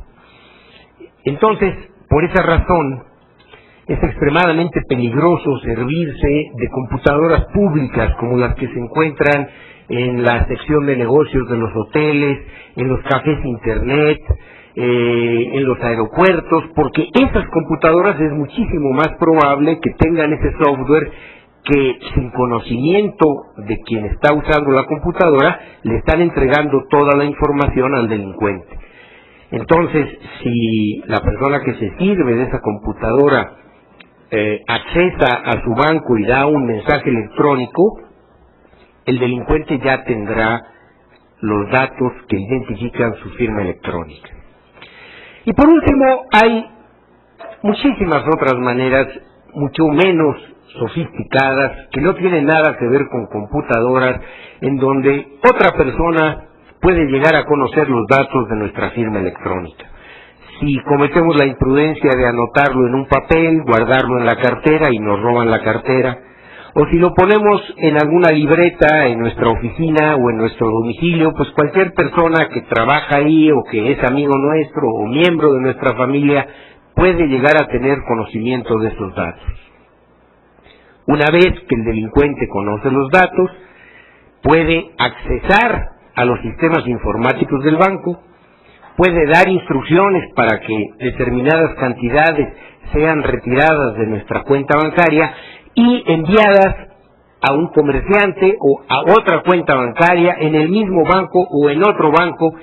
Entonces, por esa razón, es extremadamente peligroso servirse de computadoras públicas como las que se encuentran en la sección de negocios de los hoteles, en los cafés internet, en los aeropuertos, porque esas computadoras es muchísimo más probable que tengan ese software que, sin conocimiento de quien está usando la computadora, le están entregando toda la información al delincuente. Entonces, si la persona que se sirve de esa computadora accesa a su banco y da un mensaje electrónico, el delincuente ya tendrá los datos que identifican su firma electrónica. Y por último, hay muchísimas otras maneras, mucho menos sofisticadas, que no tienen nada que ver con computadoras, en donde otra persona puede llegar a conocer los datos de nuestra firma electrónica. si cometemos la imprudencia de anotarlo en un papel, guardarlo en la cartera y nos roban la cartera, o si lo ponemos en alguna libreta en nuestra oficina o en nuestro domicilio, pues cualquier persona que trabaja ahí o que es amigo nuestro o miembro de nuestra familia puede llegar a tener conocimiento de esos datos. Una vez que el delincuente conoce los datos, puede accesar a los sistemas informáticos del banco, puede dar instrucciones para que determinadas cantidades sean retiradas de nuestra cuenta bancaria y enviadas a un comerciante o a otra cuenta bancaria en el mismo banco o en otro banco,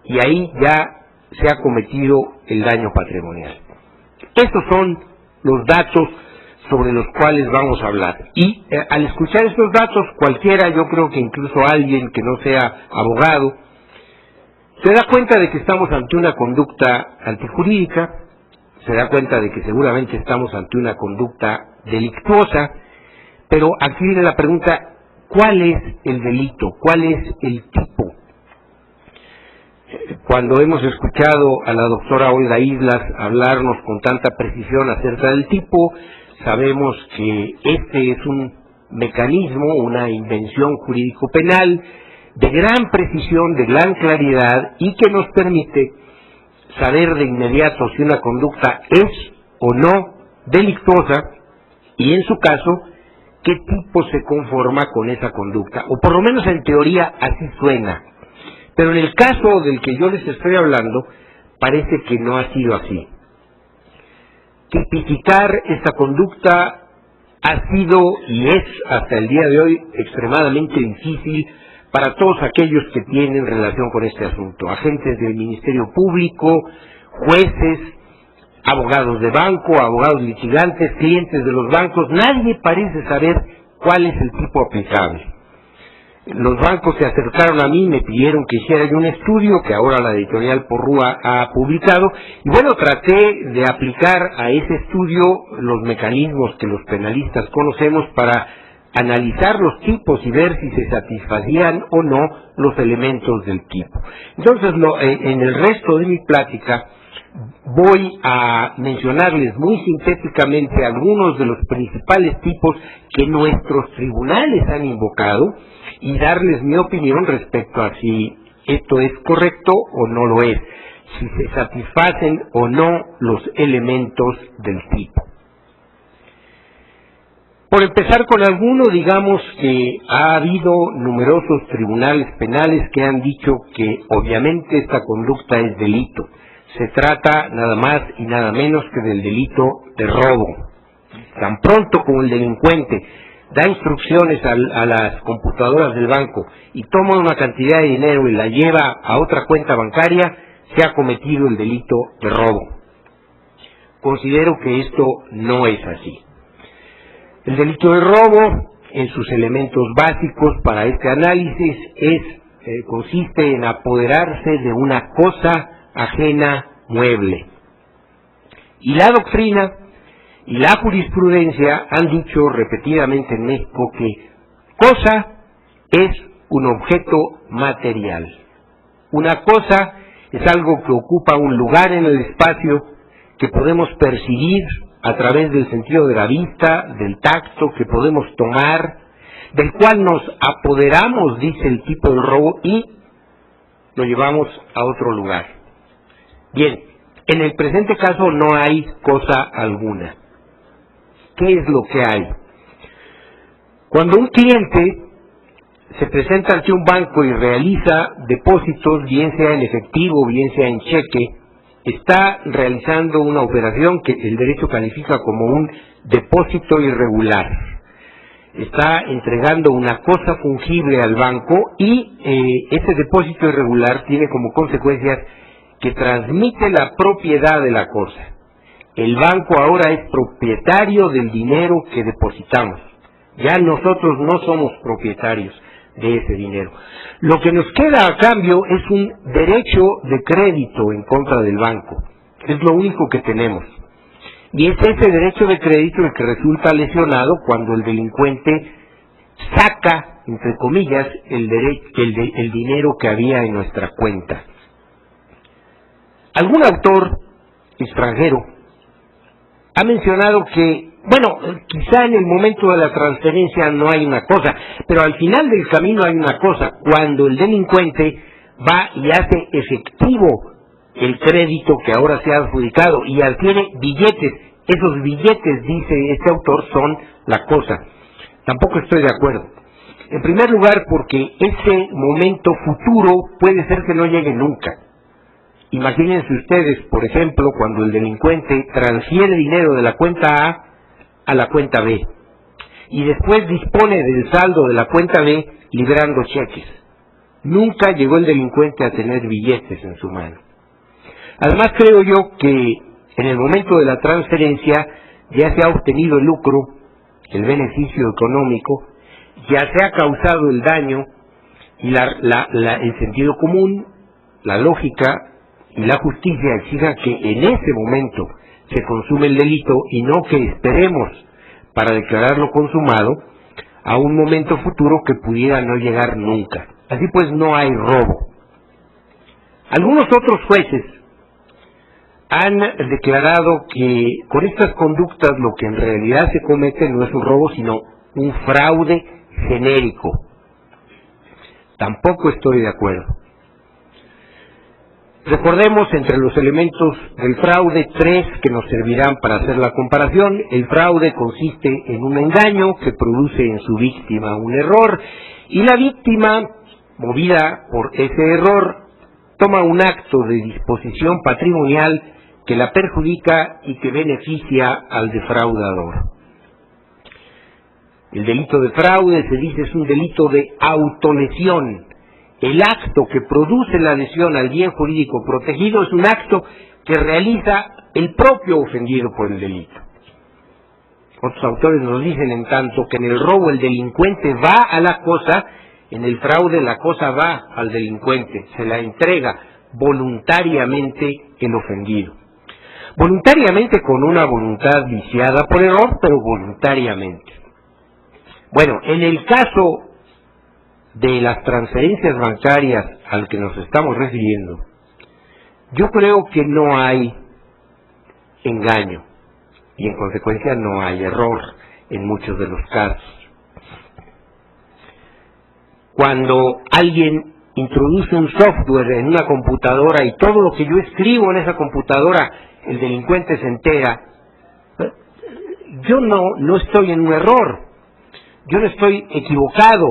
y ahí ya se ha cometido el daño patrimonial. Estos son los datos sobre los cuales vamos a hablar. Y al escuchar estos datos, cualquiera, yo creo que incluso alguien que no sea abogado, se da cuenta de que estamos ante una conducta antijurídica, se da cuenta de que seguramente estamos ante una conducta delictuosa, pero aquí viene la pregunta: ¿cuál es el delito? ¿Cuál es el tipo? Cuando hemos escuchado a la doctora Olga Islas hablarnos con tanta precisión acerca del tipo, sabemos que este es un mecanismo, una invención jurídico-penal de gran precisión, de gran claridad, y que nos permite saber de inmediato si una conducta es o no delictuosa, y en su caso, qué tipo se conforma con esa conducta, o por lo menos en teoría así suena. Pero en el caso del que yo les estoy hablando, parece que no ha sido así. Tipificar esta conducta ha sido y es hasta el día de hoy extremadamente difícil para todos aquellos que tienen relación con este asunto: agentes del Ministerio Público, jueces, abogados de banco, abogados litigantes, clientes de los bancos. Nadie parece saber cuál es el tipo aplicable. Los bancos se acercaron a mí, me pidieron que hiciera yo un estudio que ahora la editorial Porrúa ha publicado, y bueno, traté de aplicar a ese estudio los mecanismos que los penalistas conocemos para analizar los tipos y ver si se satisfacían o no los elementos del tipo. Entonces, en el resto de mi plática voy a mencionarles muy sintéticamente algunos de los principales tipos que nuestros tribunales han invocado y darles mi opinión respecto a si esto es correcto o no lo es, si se satisfacen o no los elementos del tipo. Por empezar con alguno, digamos que ha habido numerosos tribunales penales que han dicho que obviamente esta conducta es delito. Se trata nada más y nada menos que del delito de robo. Tan pronto como el delincuente da instrucciones a las computadoras del banco y toma una cantidad de dinero y la lleva a otra cuenta bancaria, se ha cometido el delito de robo. Considero que esto no es así. El delito de robo, en sus elementos básicos para este análisis, consiste en apoderarse de una cosa ajena mueble. Y la doctrina y la jurisprudencia han dicho repetidamente en México que cosa es un objeto material. Una cosa es algo que ocupa un lugar en el espacio, que podemos percibir a través del sentido de la vista, del tacto, que podemos tomar, del cual nos apoderamos, dice el tipo del robo, y lo llevamos a otro lugar. Bien, en el presente caso no hay cosa alguna. ¿Qué es lo que hay? Cuando un cliente se presenta ante un banco y realiza depósitos, bien sea en efectivo, bien sea en cheque, está realizando una operación que el derecho califica como un depósito irregular. Está entregando una cosa fungible al banco y ese depósito irregular tiene como consecuencias que transmite la propiedad de la cosa. El banco ahora es propietario del dinero que depositamos. Ya nosotros no somos propietarios de ese dinero. Lo que nos queda a cambio es un derecho de crédito en contra del banco. Es lo único que tenemos. Y es ese derecho de crédito el que resulta lesionado cuando el delincuente saca, entre comillas, el dinero que había en nuestra cuenta. Algún autor extranjero, ha mencionado que, bueno, quizá en el momento de la transferencia no hay una cosa, pero al final del camino hay una cosa: cuando el delincuente va y hace efectivo el crédito que ahora se ha adjudicado y adquiere billetes, esos billetes, dice este autor, son la cosa. Tampoco estoy de acuerdo. En primer lugar, porque ese momento futuro puede ser que no llegue nunca. Imagínense ustedes, por ejemplo, cuando el delincuente transfiere dinero de la cuenta A la cuenta B y después dispone del saldo de la cuenta B liberando cheques. Nunca llegó el delincuente a tener billetes en su mano. Además, creo yo que en el momento de la transferencia ya se ha obtenido el lucro, el beneficio económico, ya se ha causado el daño y el sentido común, la lógica y la justicia exigen que en ese momento se consume el delito y no que esperemos para declararlo consumado a un momento futuro que pudiera no llegar nunca. Así pues, no hay robo. Algunos otros jueces han declarado que con estas conductas lo que en realidad se comete no es un robo, sino un fraude genérico. Tampoco estoy de acuerdo. Recordemos entre los elementos del fraude 3 que nos servirán para hacer la comparación. El fraude consiste en un engaño que produce en su víctima un error y la víctima, movida por ese error, toma un acto de disposición patrimonial que la perjudica y que beneficia al defraudador. El delito de fraude, se dice, es un delito de autolesión. El acto que produce la lesión al bien jurídico protegido es un acto que realiza el propio ofendido por el delito. Otros autores nos dicen, en tanto, que en el robo el delincuente va a la cosa, en el fraude la cosa va al delincuente, se la entrega voluntariamente el ofendido. Voluntariamente, con una voluntad viciada por error, pero voluntariamente. Bueno, en el caso de las transferencias bancarias al que nos estamos refiriendo, yo creo que no hay engaño y en consecuencia no hay error en muchos de los casos. Cuando alguien introduce un software en una computadora y todo lo que yo escribo en esa computadora el delincuente se entera, yo no estoy en un error, yo no estoy equivocado,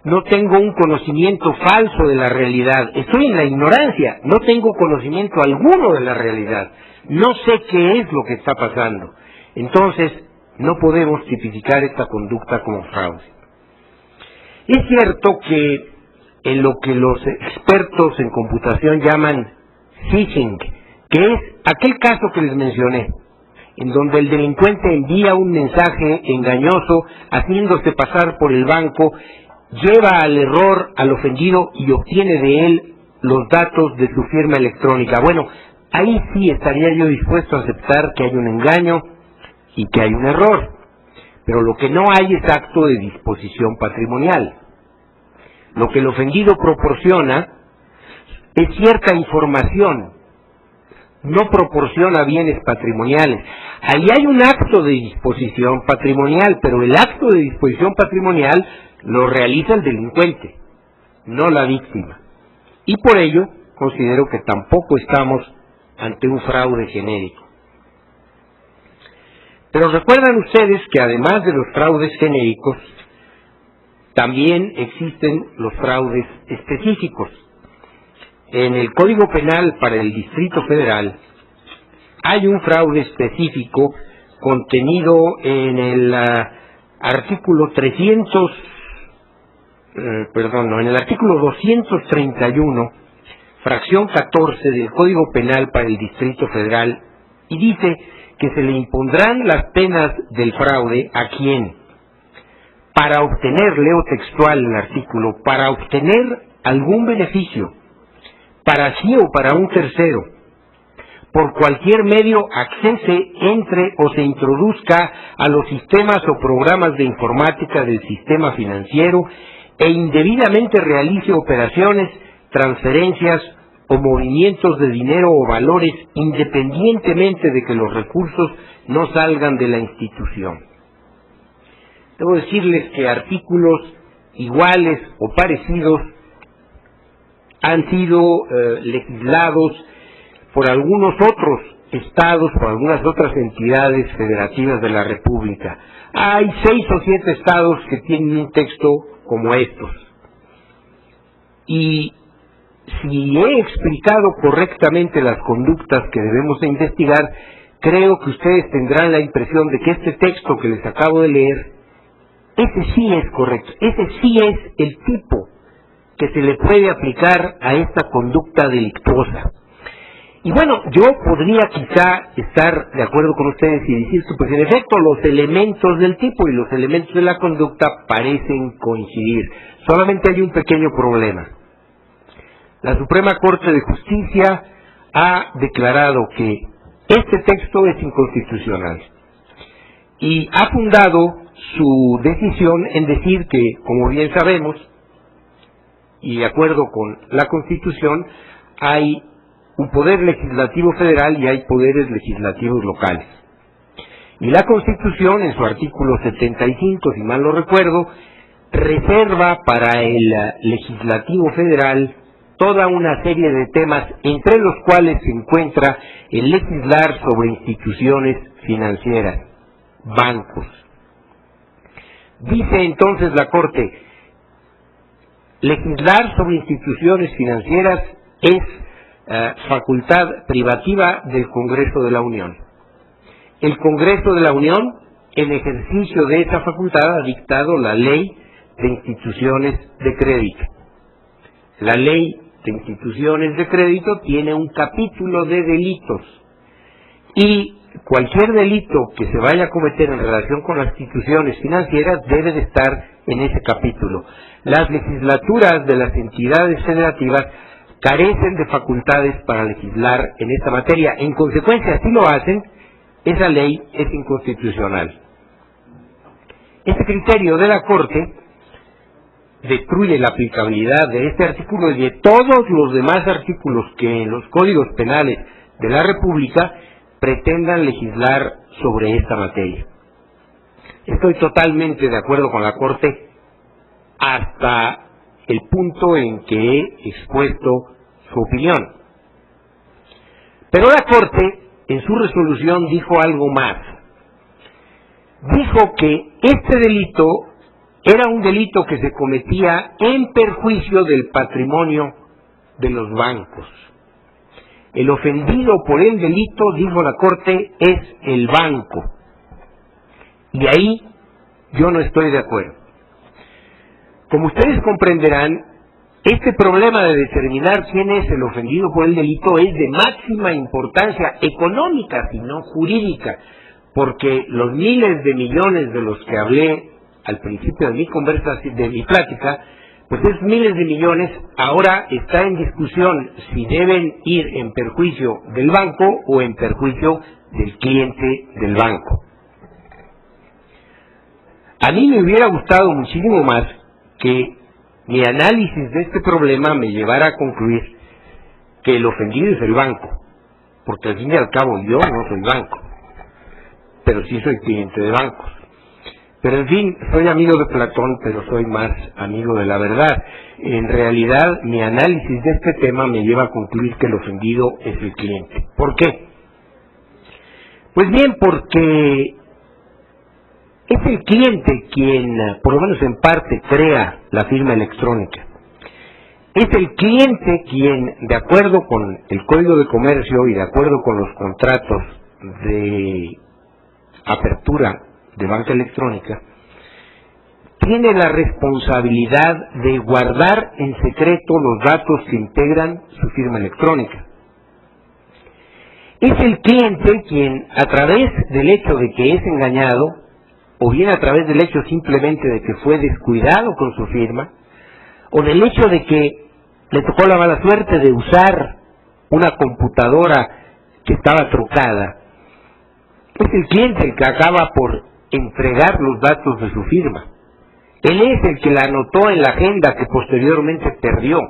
no tengo un conocimiento falso de la realidad, estoy en la ignorancia, no tengo conocimiento alguno de la realidad, no sé qué es lo que está pasando. Entonces, no podemos tipificar esta conducta como fraude. Es cierto que en lo que los expertos en computación llaman phishing, que es aquel caso que les mencioné, en donde el delincuente envía un mensaje engañoso haciéndose pasar por el banco, lleva al error al ofendido y obtiene de él los datos de su firma electrónica. Bueno, ahí sí estaría yo dispuesto a aceptar que hay un engaño y que hay un error, pero lo que no hay es acto de disposición patrimonial. Lo que el ofendido proporciona es cierta información, no proporciona bienes patrimoniales. Ahí hay un acto de disposición patrimonial, pero el acto de disposición patrimonial lo realiza el delincuente, no la víctima. Y por ello considero que tampoco estamos ante un fraude genérico. Pero recuerdan ustedes que además de los fraudes genéricos, también existen los fraudes específicos. En el Código Penal para el Distrito Federal hay un fraude específico contenido en el artículo 231, fracción 14 del Código Penal para el Distrito Federal, y dice que se le impondrán las penas del fraude a quien, para obtener, leo textual el artículo, para obtener algún beneficio, para sí o para un tercero, por cualquier medio accese, entre o se introduzca a los sistemas o programas de informática del sistema financiero e indebidamente realice operaciones, transferencias o movimientos de dinero o valores independientemente de que los recursos no salgan de la institución. Debo decirles que artículos iguales o parecidos han sido legislados por algunos otros estados, por algunas otras entidades federativas de la República. Hay 6 o 7 estados que tienen un texto como estos. Y si he explicado correctamente las conductas que debemos de investigar, creo que ustedes tendrán la impresión de que este texto que les acabo de leer, ese sí es correcto, ese sí es el tipo que se le puede aplicar a esta conducta delictuosa. Y bueno, yo podría quizá estar de acuerdo con ustedes y decir que pues en efecto los elementos del tipo y los elementos de la conducta parecen coincidir. Solamente hay un pequeño problema. La Suprema Corte de Justicia ha declarado que este texto es inconstitucional y ha fundado su decisión en decir que, como bien sabemos, y de acuerdo con la Constitución, hay un poder legislativo federal y hay poderes legislativos locales. Y la Constitución, en su artículo 75, si mal no recuerdo, reserva para el legislativo federal toda una serie de temas, entre los cuales se encuentra el legislar sobre instituciones financieras, bancos. Dice entonces la Corte, legislar sobre instituciones financieras es facultad privativa del Congreso de la Unión. El Congreso de la Unión, en ejercicio de esa facultad, ha dictado la Ley de Instituciones de Crédito. La Ley de Instituciones de Crédito tiene un capítulo de delitos y cualquier delito que se vaya a cometer en relación con las instituciones financieras debe de estar en ese capítulo. Las legislaturas de las entidades federativas carecen de facultades para legislar en esta materia. En consecuencia, si lo hacen, esa ley es inconstitucional. Este criterio de la Corte destruye la aplicabilidad de este artículo y de todos los demás artículos que en los códigos penales de la República pretendan legislar sobre esta materia. Estoy totalmente de acuerdo con la Corte hasta el punto en que he expuesto su opinión. Pero la Corte, en su resolución, dijo algo más. Dijo que este delito era un delito que se cometía en perjuicio del patrimonio de los bancos. El ofendido por el delito, dijo la Corte, es el banco. Y ahí yo no estoy de acuerdo. Como ustedes comprenderán, este problema de determinar quién es el ofendido por el delito es de máxima importancia económica, si no jurídica, porque los miles de millones de los que hablé al principio de mi conversación, de mi plática, pues esos miles de millones ahora está en discusión si deben ir en perjuicio del banco o en perjuicio del cliente del banco. A mí me hubiera gustado muchísimo más que mi análisis de este problema me llevara a concluir que el ofendido es el banco, porque al fin y al cabo yo no soy banco, pero sí soy cliente de bancos. Pero en fin, soy amigo de Platón, pero soy más amigo de la verdad. En realidad, mi análisis de este tema me lleva a concluir que el ofendido es el cliente. ¿Por qué? Pues bien, porque es el cliente quien, por lo menos en parte, crea la firma electrónica. Es el cliente quien, de acuerdo con el Código de Comercio y de acuerdo con los contratos de apertura de banca electrónica, tiene la responsabilidad de guardar en secreto los datos que integran su firma electrónica. Es el cliente quien, a través del hecho de que es engañado, o bien a través del hecho simplemente de que fue descuidado con su firma, o del hecho de que le tocó la mala suerte de usar una computadora que estaba trucada, es el cliente el que acaba por entregar los datos de su firma. Él es el que la anotó en la agenda que posteriormente perdió.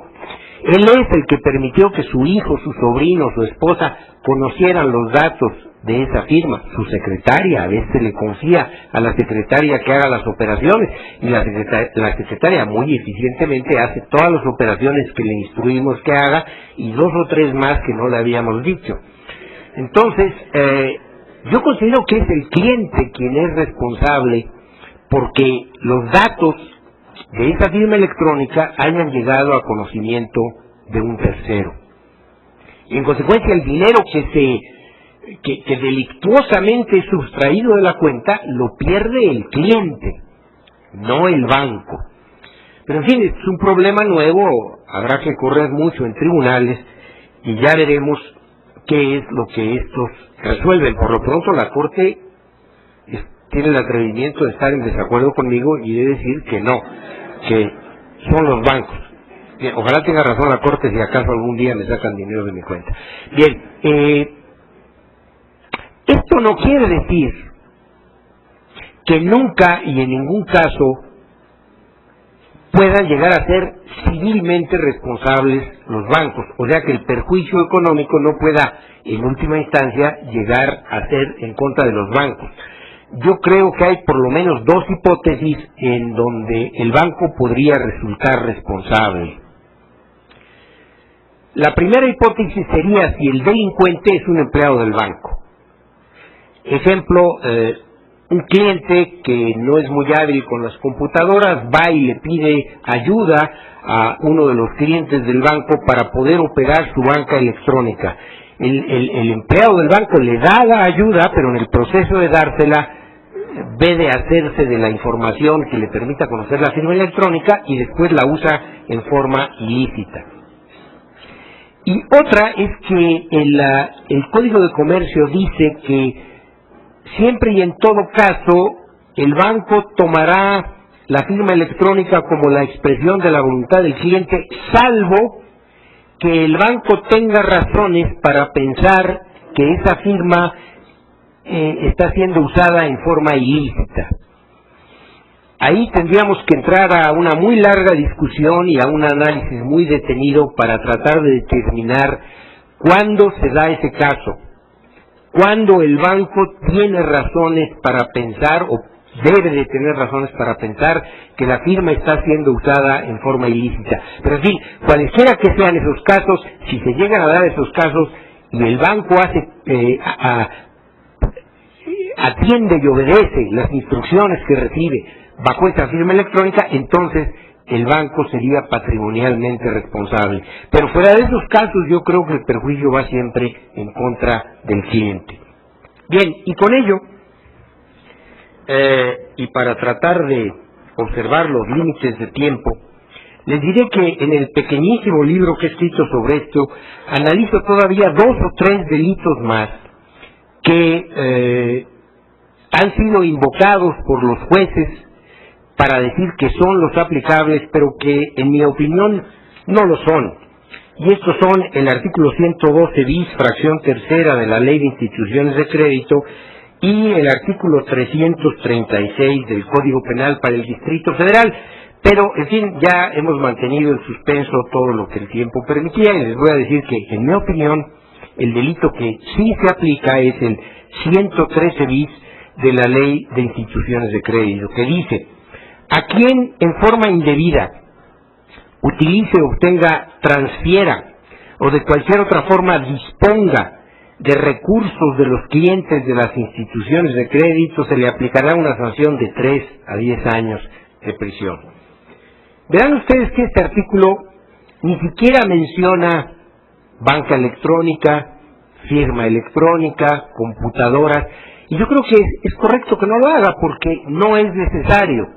Él es el que permitió que su hijo, su sobrino, su esposa conocieran los datos de esa firma. Su secretaria, a veces le confía a la secretaria que haga las operaciones, y la secretaria muy eficientemente hace todas las operaciones que le instruimos que haga, y 2 o 3 más que no le habíamos dicho. Entonces, yo considero que es el cliente quien es responsable porque los datos de esa firma electrónica hayan llegado a conocimiento de un tercero. Y en consecuencia el dinero que delictuosamente es sustraído de la cuenta lo pierde el cliente, no el banco. Pero en fin, es un problema nuevo, habrá que correr mucho en tribunales y ya veremos qué es lo que estos resuelven. Por lo pronto la Corte tiene el atrevimiento de estar en desacuerdo conmigo y de decir que no, que son los bancos. Bien, ojalá tenga razón la Corte si acaso algún día me sacan dinero de mi cuenta. Bien, esto no quiere decir que nunca y en ningún caso puedan llegar a ser civilmente responsables los bancos, o sea que el perjuicio económico no pueda en última instancia llegar a ser en contra de los bancos. Yo creo que hay por lo menos 2 hipótesis en donde el banco podría resultar responsable. La primera hipótesis sería si el delincuente es un empleado del banco. Ejemplo, un cliente que no es muy hábil con las computadoras va y le pide ayuda a uno de los clientes del banco para poder operar su banca electrónica. El empleado del banco le da la ayuda, pero en el proceso de dársela ve de hacerse de la información que le permita conocer la firma electrónica y después la usa en forma ilícita. Y otra es que el Código de Comercio dice que siempre y en todo caso el banco tomará la firma electrónica como la expresión de la voluntad del cliente, salvo que el banco tenga razones para pensar que esa firma está siendo usada en forma ilícita. Ahí tendríamos que entrar a una muy larga discusión y a un análisis muy detenido para tratar de determinar cuándo se da ese caso, cuándo el banco tiene razones para pensar o debe de tener razones para pensar que la firma está siendo usada en forma ilícita. Pero en fin, cualesquiera que sean esos casos, si se llegan a dar esos casos y el banco atiende y obedece las instrucciones que recibe bajo esta firma electrónica, entonces el banco sería patrimonialmente responsable. Pero fuera de esos casos yo creo que el perjuicio va siempre en contra del cliente. Bien, y con ello, y para tratar de observar los límites de tiempo, les diré que en el pequeñísimo libro que he escrito sobre esto, analizo todavía 2 o 3 delitos más que han sido invocados por los jueces para decir que son los aplicables, pero que en mi opinión no lo son. Y estos son el artículo 112 bis, fracción tercera de la Ley de Instituciones de Crédito y el artículo 336 del Código Penal para el Distrito Federal. Pero, en fin, ya hemos mantenido en suspenso todo lo que el tiempo permitía y les voy a decir que, en mi opinión, el delito que sí se aplica es el 113 bis de la Ley de Instituciones de Crédito, que dice: a quien en forma indebida utilice, obtenga, transfiera o de cualquier otra forma disponga de recursos de los clientes de las instituciones de crédito, se le aplicará una sanción de 3 a 10 años de prisión. Verán ustedes que este artículo ni siquiera menciona banca electrónica, firma electrónica, computadoras, y yo creo que es correcto que no lo haga porque no es necesario.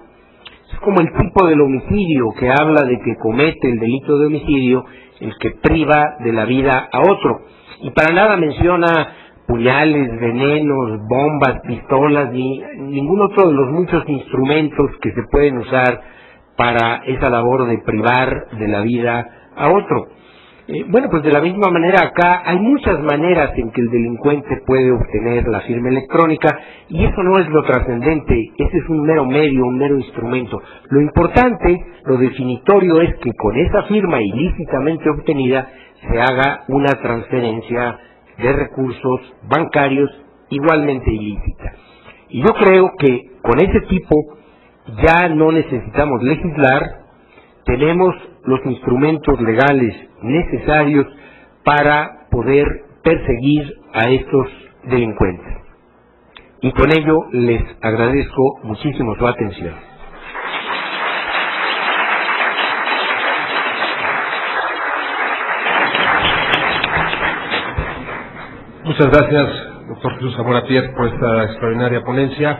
Es como el tipo del homicidio que habla de que comete el delito de homicidio el que priva de la vida a otro. Y para nada menciona puñales, venenos, bombas, pistolas, ni ningún otro de los muchos instrumentos que se pueden usar para esa labor de privar de la vida a otro. Bueno, pues de la misma manera acá hay muchas maneras en que el delincuente puede obtener la firma electrónica y eso no es lo trascendente, ese es un mero medio, un mero instrumento. Lo importante, lo definitorio es que con esa firma ilícitamente obtenida se haga una transferencia de recursos bancarios igualmente ilícita. Y yo creo que con ese tipo ya no necesitamos legislar, tenemos los instrumentos legales necesarios para poder perseguir a estos delincuentes. Y con ello les agradezco muchísimo su atención. Muchas gracias, doctor Jesús Zamora Pierre, por esta extraordinaria ponencia.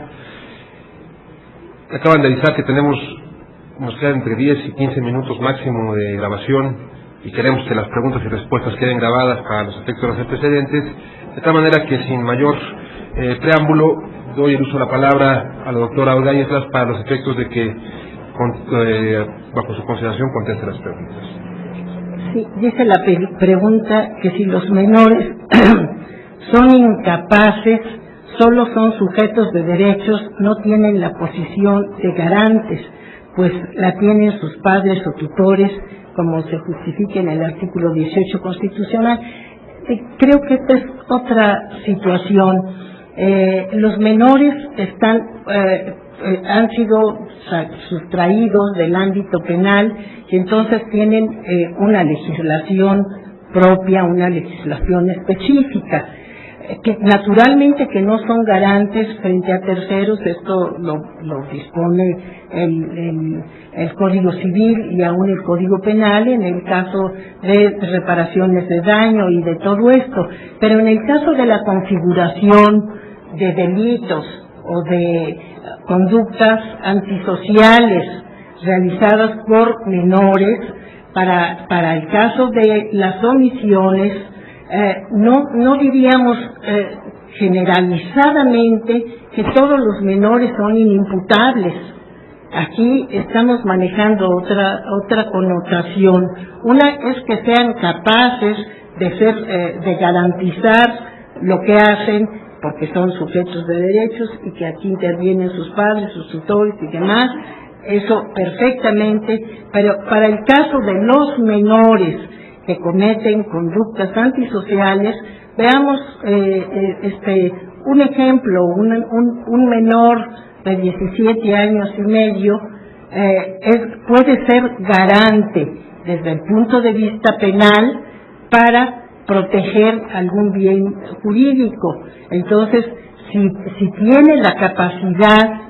Acaban de avisar que nos quedan entre 10 y 15 minutos máximo de grabación y queremos que las preguntas y respuestas queden grabadas para los efectos de los antecedentes, de tal manera que sin mayor preámbulo doy el uso de la palabra a la doctora Olga Islas para los efectos de que bajo su consideración conteste las preguntas. Sí, dice la pregunta que si los menores son incapaces, solo son sujetos de derechos, no tienen la posición de garantes, pues la tienen sus padres o tutores, como se justifica en el artículo 18 constitucional. Creo que esta es otra situación. Los menores han sido sustraídos del ámbito penal y entonces tienen una legislación propia, una legislación específica, que naturalmente que no son garantes frente a terceros. Esto lo dispone el Código Civil y aún el Código Penal en el caso de reparaciones de daño y de todo esto, pero en el caso de la configuración de delitos o de conductas antisociales realizadas por menores, para el caso de las omisiones, no diríamos generalizadamente que todos los menores son inimputables. Aquí estamos manejando otra connotación. Una es que sean capaces de garantizar lo que hacen, porque son sujetos de derechos y que aquí intervienen sus padres, sus tutores y demás. Eso perfectamente, pero para el caso de los menores que cometen conductas antisociales, veamos un ejemplo. Un menor de 17 años y medio puede ser garante desde el punto de vista penal para proteger algún bien jurídico. Entonces, si tiene la capacidad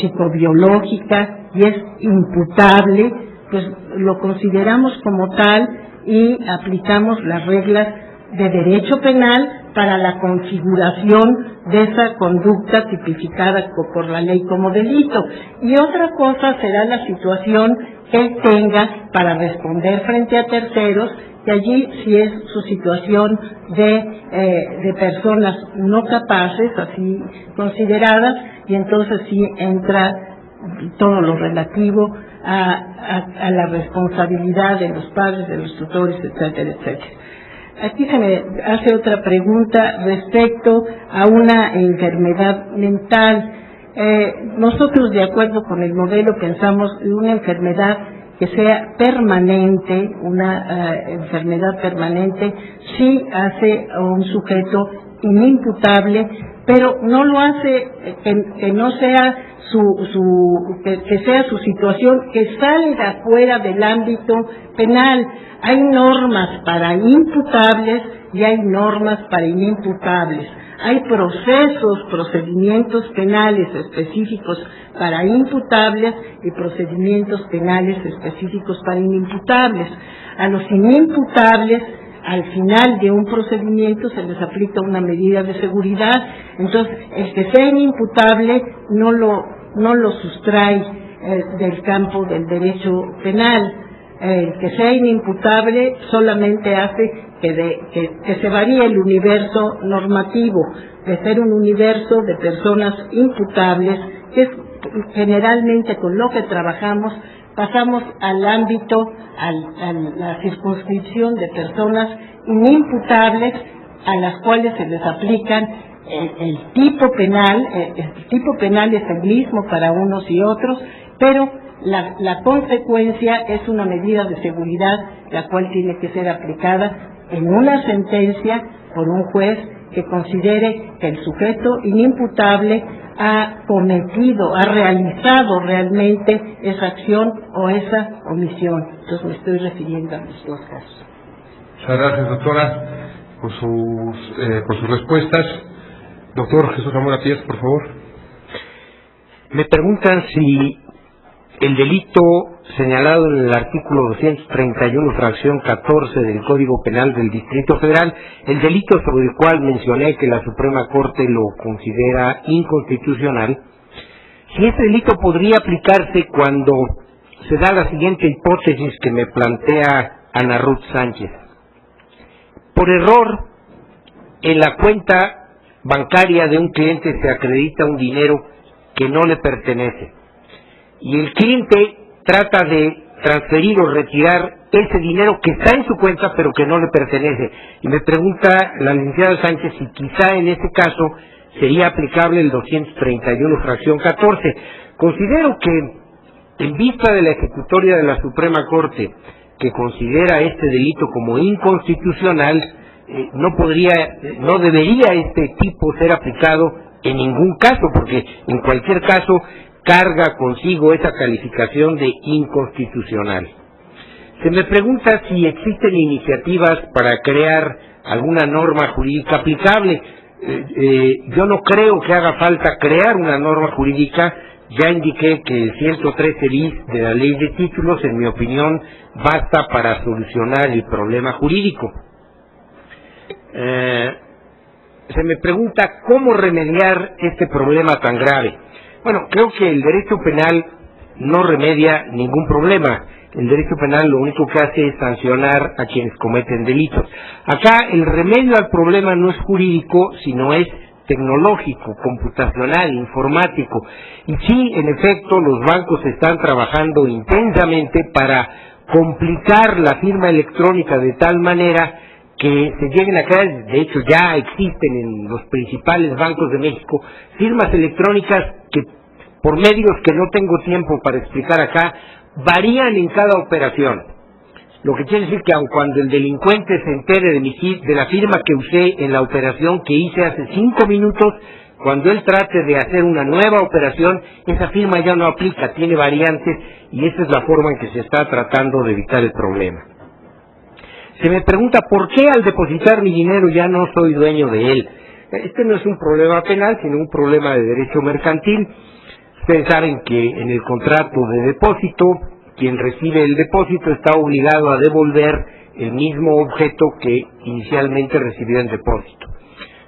psicobiológica y es imputable, pues lo consideramos como tal y aplicamos las reglas de derecho penal para la configuración de esa conducta tipificada por la ley como delito. Y otra cosa será la situación que él tenga para responder frente a terceros, que allí sí es su situación de personas no capaces, así consideradas, y entonces sí entra todo lo relativo a la responsabilidad de los padres, de los tutores, etcétera, etcétera. Aquí se me hace otra pregunta respecto a una enfermedad mental. Nosotros, de acuerdo con el modelo, pensamos en una enfermedad que sea permanente, una enfermedad permanente, sí hace a un sujeto inimputable, pero no lo hace que no sea que sea su situación que salga fuera del ámbito penal. Hay normas para imputables y hay normas para inimputables. Hay procedimientos penales específicos para imputables y procedimientos penales específicos para inimputables. A los inimputables, al final de un procedimiento se les aplica una medida de seguridad. Entonces, el que sea inimputable no lo sustrae del campo del derecho penal. El que sea inimputable solamente hace que se varíe el universo normativo, de ser un universo de personas imputables, que es generalmente con lo que trabajamos pasamos al ámbito, a la circunscripción de personas inimputables a las cuales se les aplican el tipo penal. El tipo penal es el mismo para unos y otros, pero la consecuencia es una medida de seguridad la cual tiene que ser aplicada en una sentencia por un juez que considere que el sujeto inimputable ha cometido, ha realizado realmente esa acción o esa omisión. Entonces me estoy refiriendo a los dos casos. Muchas gracias, doctora, por sus respuestas. Doctor Jesús Zamora Pies, por favor. Me preguntan si el delito señalado en el artículo 231, fracción 14 del Código Penal del Distrito Federal, el delito sobre el cual mencioné que la Suprema Corte lo considera inconstitucional, si ese delito podría aplicarse cuando se da la siguiente hipótesis que me plantea Ana Ruth Sánchez. Por error, en la cuenta bancaria de un cliente se acredita un dinero que no le pertenece, y el cliente trata de transferir o retirar ese dinero que está en su cuenta pero que no le pertenece. Y me pregunta la licenciada Sánchez si quizá en ese caso sería aplicable el 231 fracción 14. Considero que en vista de la ejecutoria de la Suprema Corte, que considera este delito como inconstitucional, no debería este tipo ser aplicado en ningún caso, porque en cualquier caso carga consigo esa calificación de inconstitucional. Se me pregunta si existen iniciativas para crear alguna norma jurídica aplicable. Yo no creo que haga falta crear una norma jurídica. Ya indiqué que el 113 bis de la Ley de Títulos, en mi opinión, basta para solucionar el problema jurídico. Se me pregunta cómo remediar este problema tan grave. Bueno, creo que el derecho penal no remedia ningún problema. El derecho penal lo único que hace es sancionar a quienes cometen delitos. Acá el remedio al problema no es jurídico, sino es tecnológico, computacional, informático. Y sí, en efecto, los bancos están trabajando intensamente para complicar la firma electrónica de tal manera que se lleguen a crear, de hecho ya existen en los principales bancos de México, firmas electrónicas que por medios que no tengo tiempo para explicar acá, varían en cada operación. Lo que quiere decir que aun cuando el delincuente se entere de la firma que usé en la operación que hice hace 5 minutos, cuando él trate de hacer una nueva operación, esa firma ya no aplica, tiene variantes, y esa es la forma en que se está tratando de evitar el problema. Se me pregunta por qué al depositar mi dinero ya no soy dueño de él. Este no es un problema penal, sino un problema de derecho mercantil. Ustedes saben que en el contrato de depósito, quien recibe el depósito está obligado a devolver el mismo objeto que inicialmente recibió en depósito.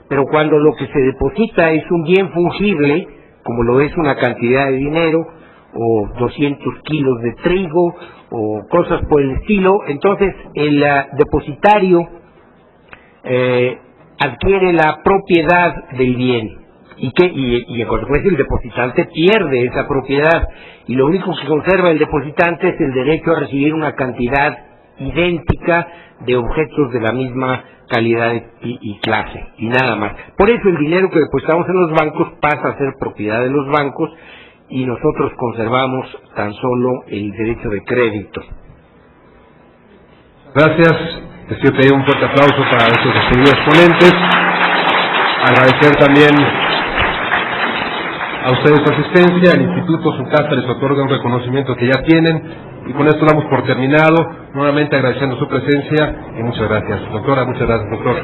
Pero cuando lo que se deposita es un bien fungible, como lo es una cantidad de dinero, o 200 kilos de trigo, o cosas por el estilo, entonces el depositario adquiere la propiedad del bien, y en consecuencia el depositante pierde esa propiedad, y lo único que conserva el depositante es el derecho a recibir una cantidad idéntica de objetos de la misma calidad y clase, y nada más. Por eso el dinero que depositamos en los bancos pasa a ser propiedad de los bancos, y nosotros conservamos tan solo el derecho de crédito. Gracias. Les quiero pedir un fuerte aplauso para nuestros distinguidos ponentes. Agradecer también a ustedes su asistencia. El Instituto Su Casa les otorga un reconocimiento que ya tienen, y con esto damos por terminado. Nuevamente agradeciendo su presencia y muchas gracias. Doctora, muchas gracias, doctor.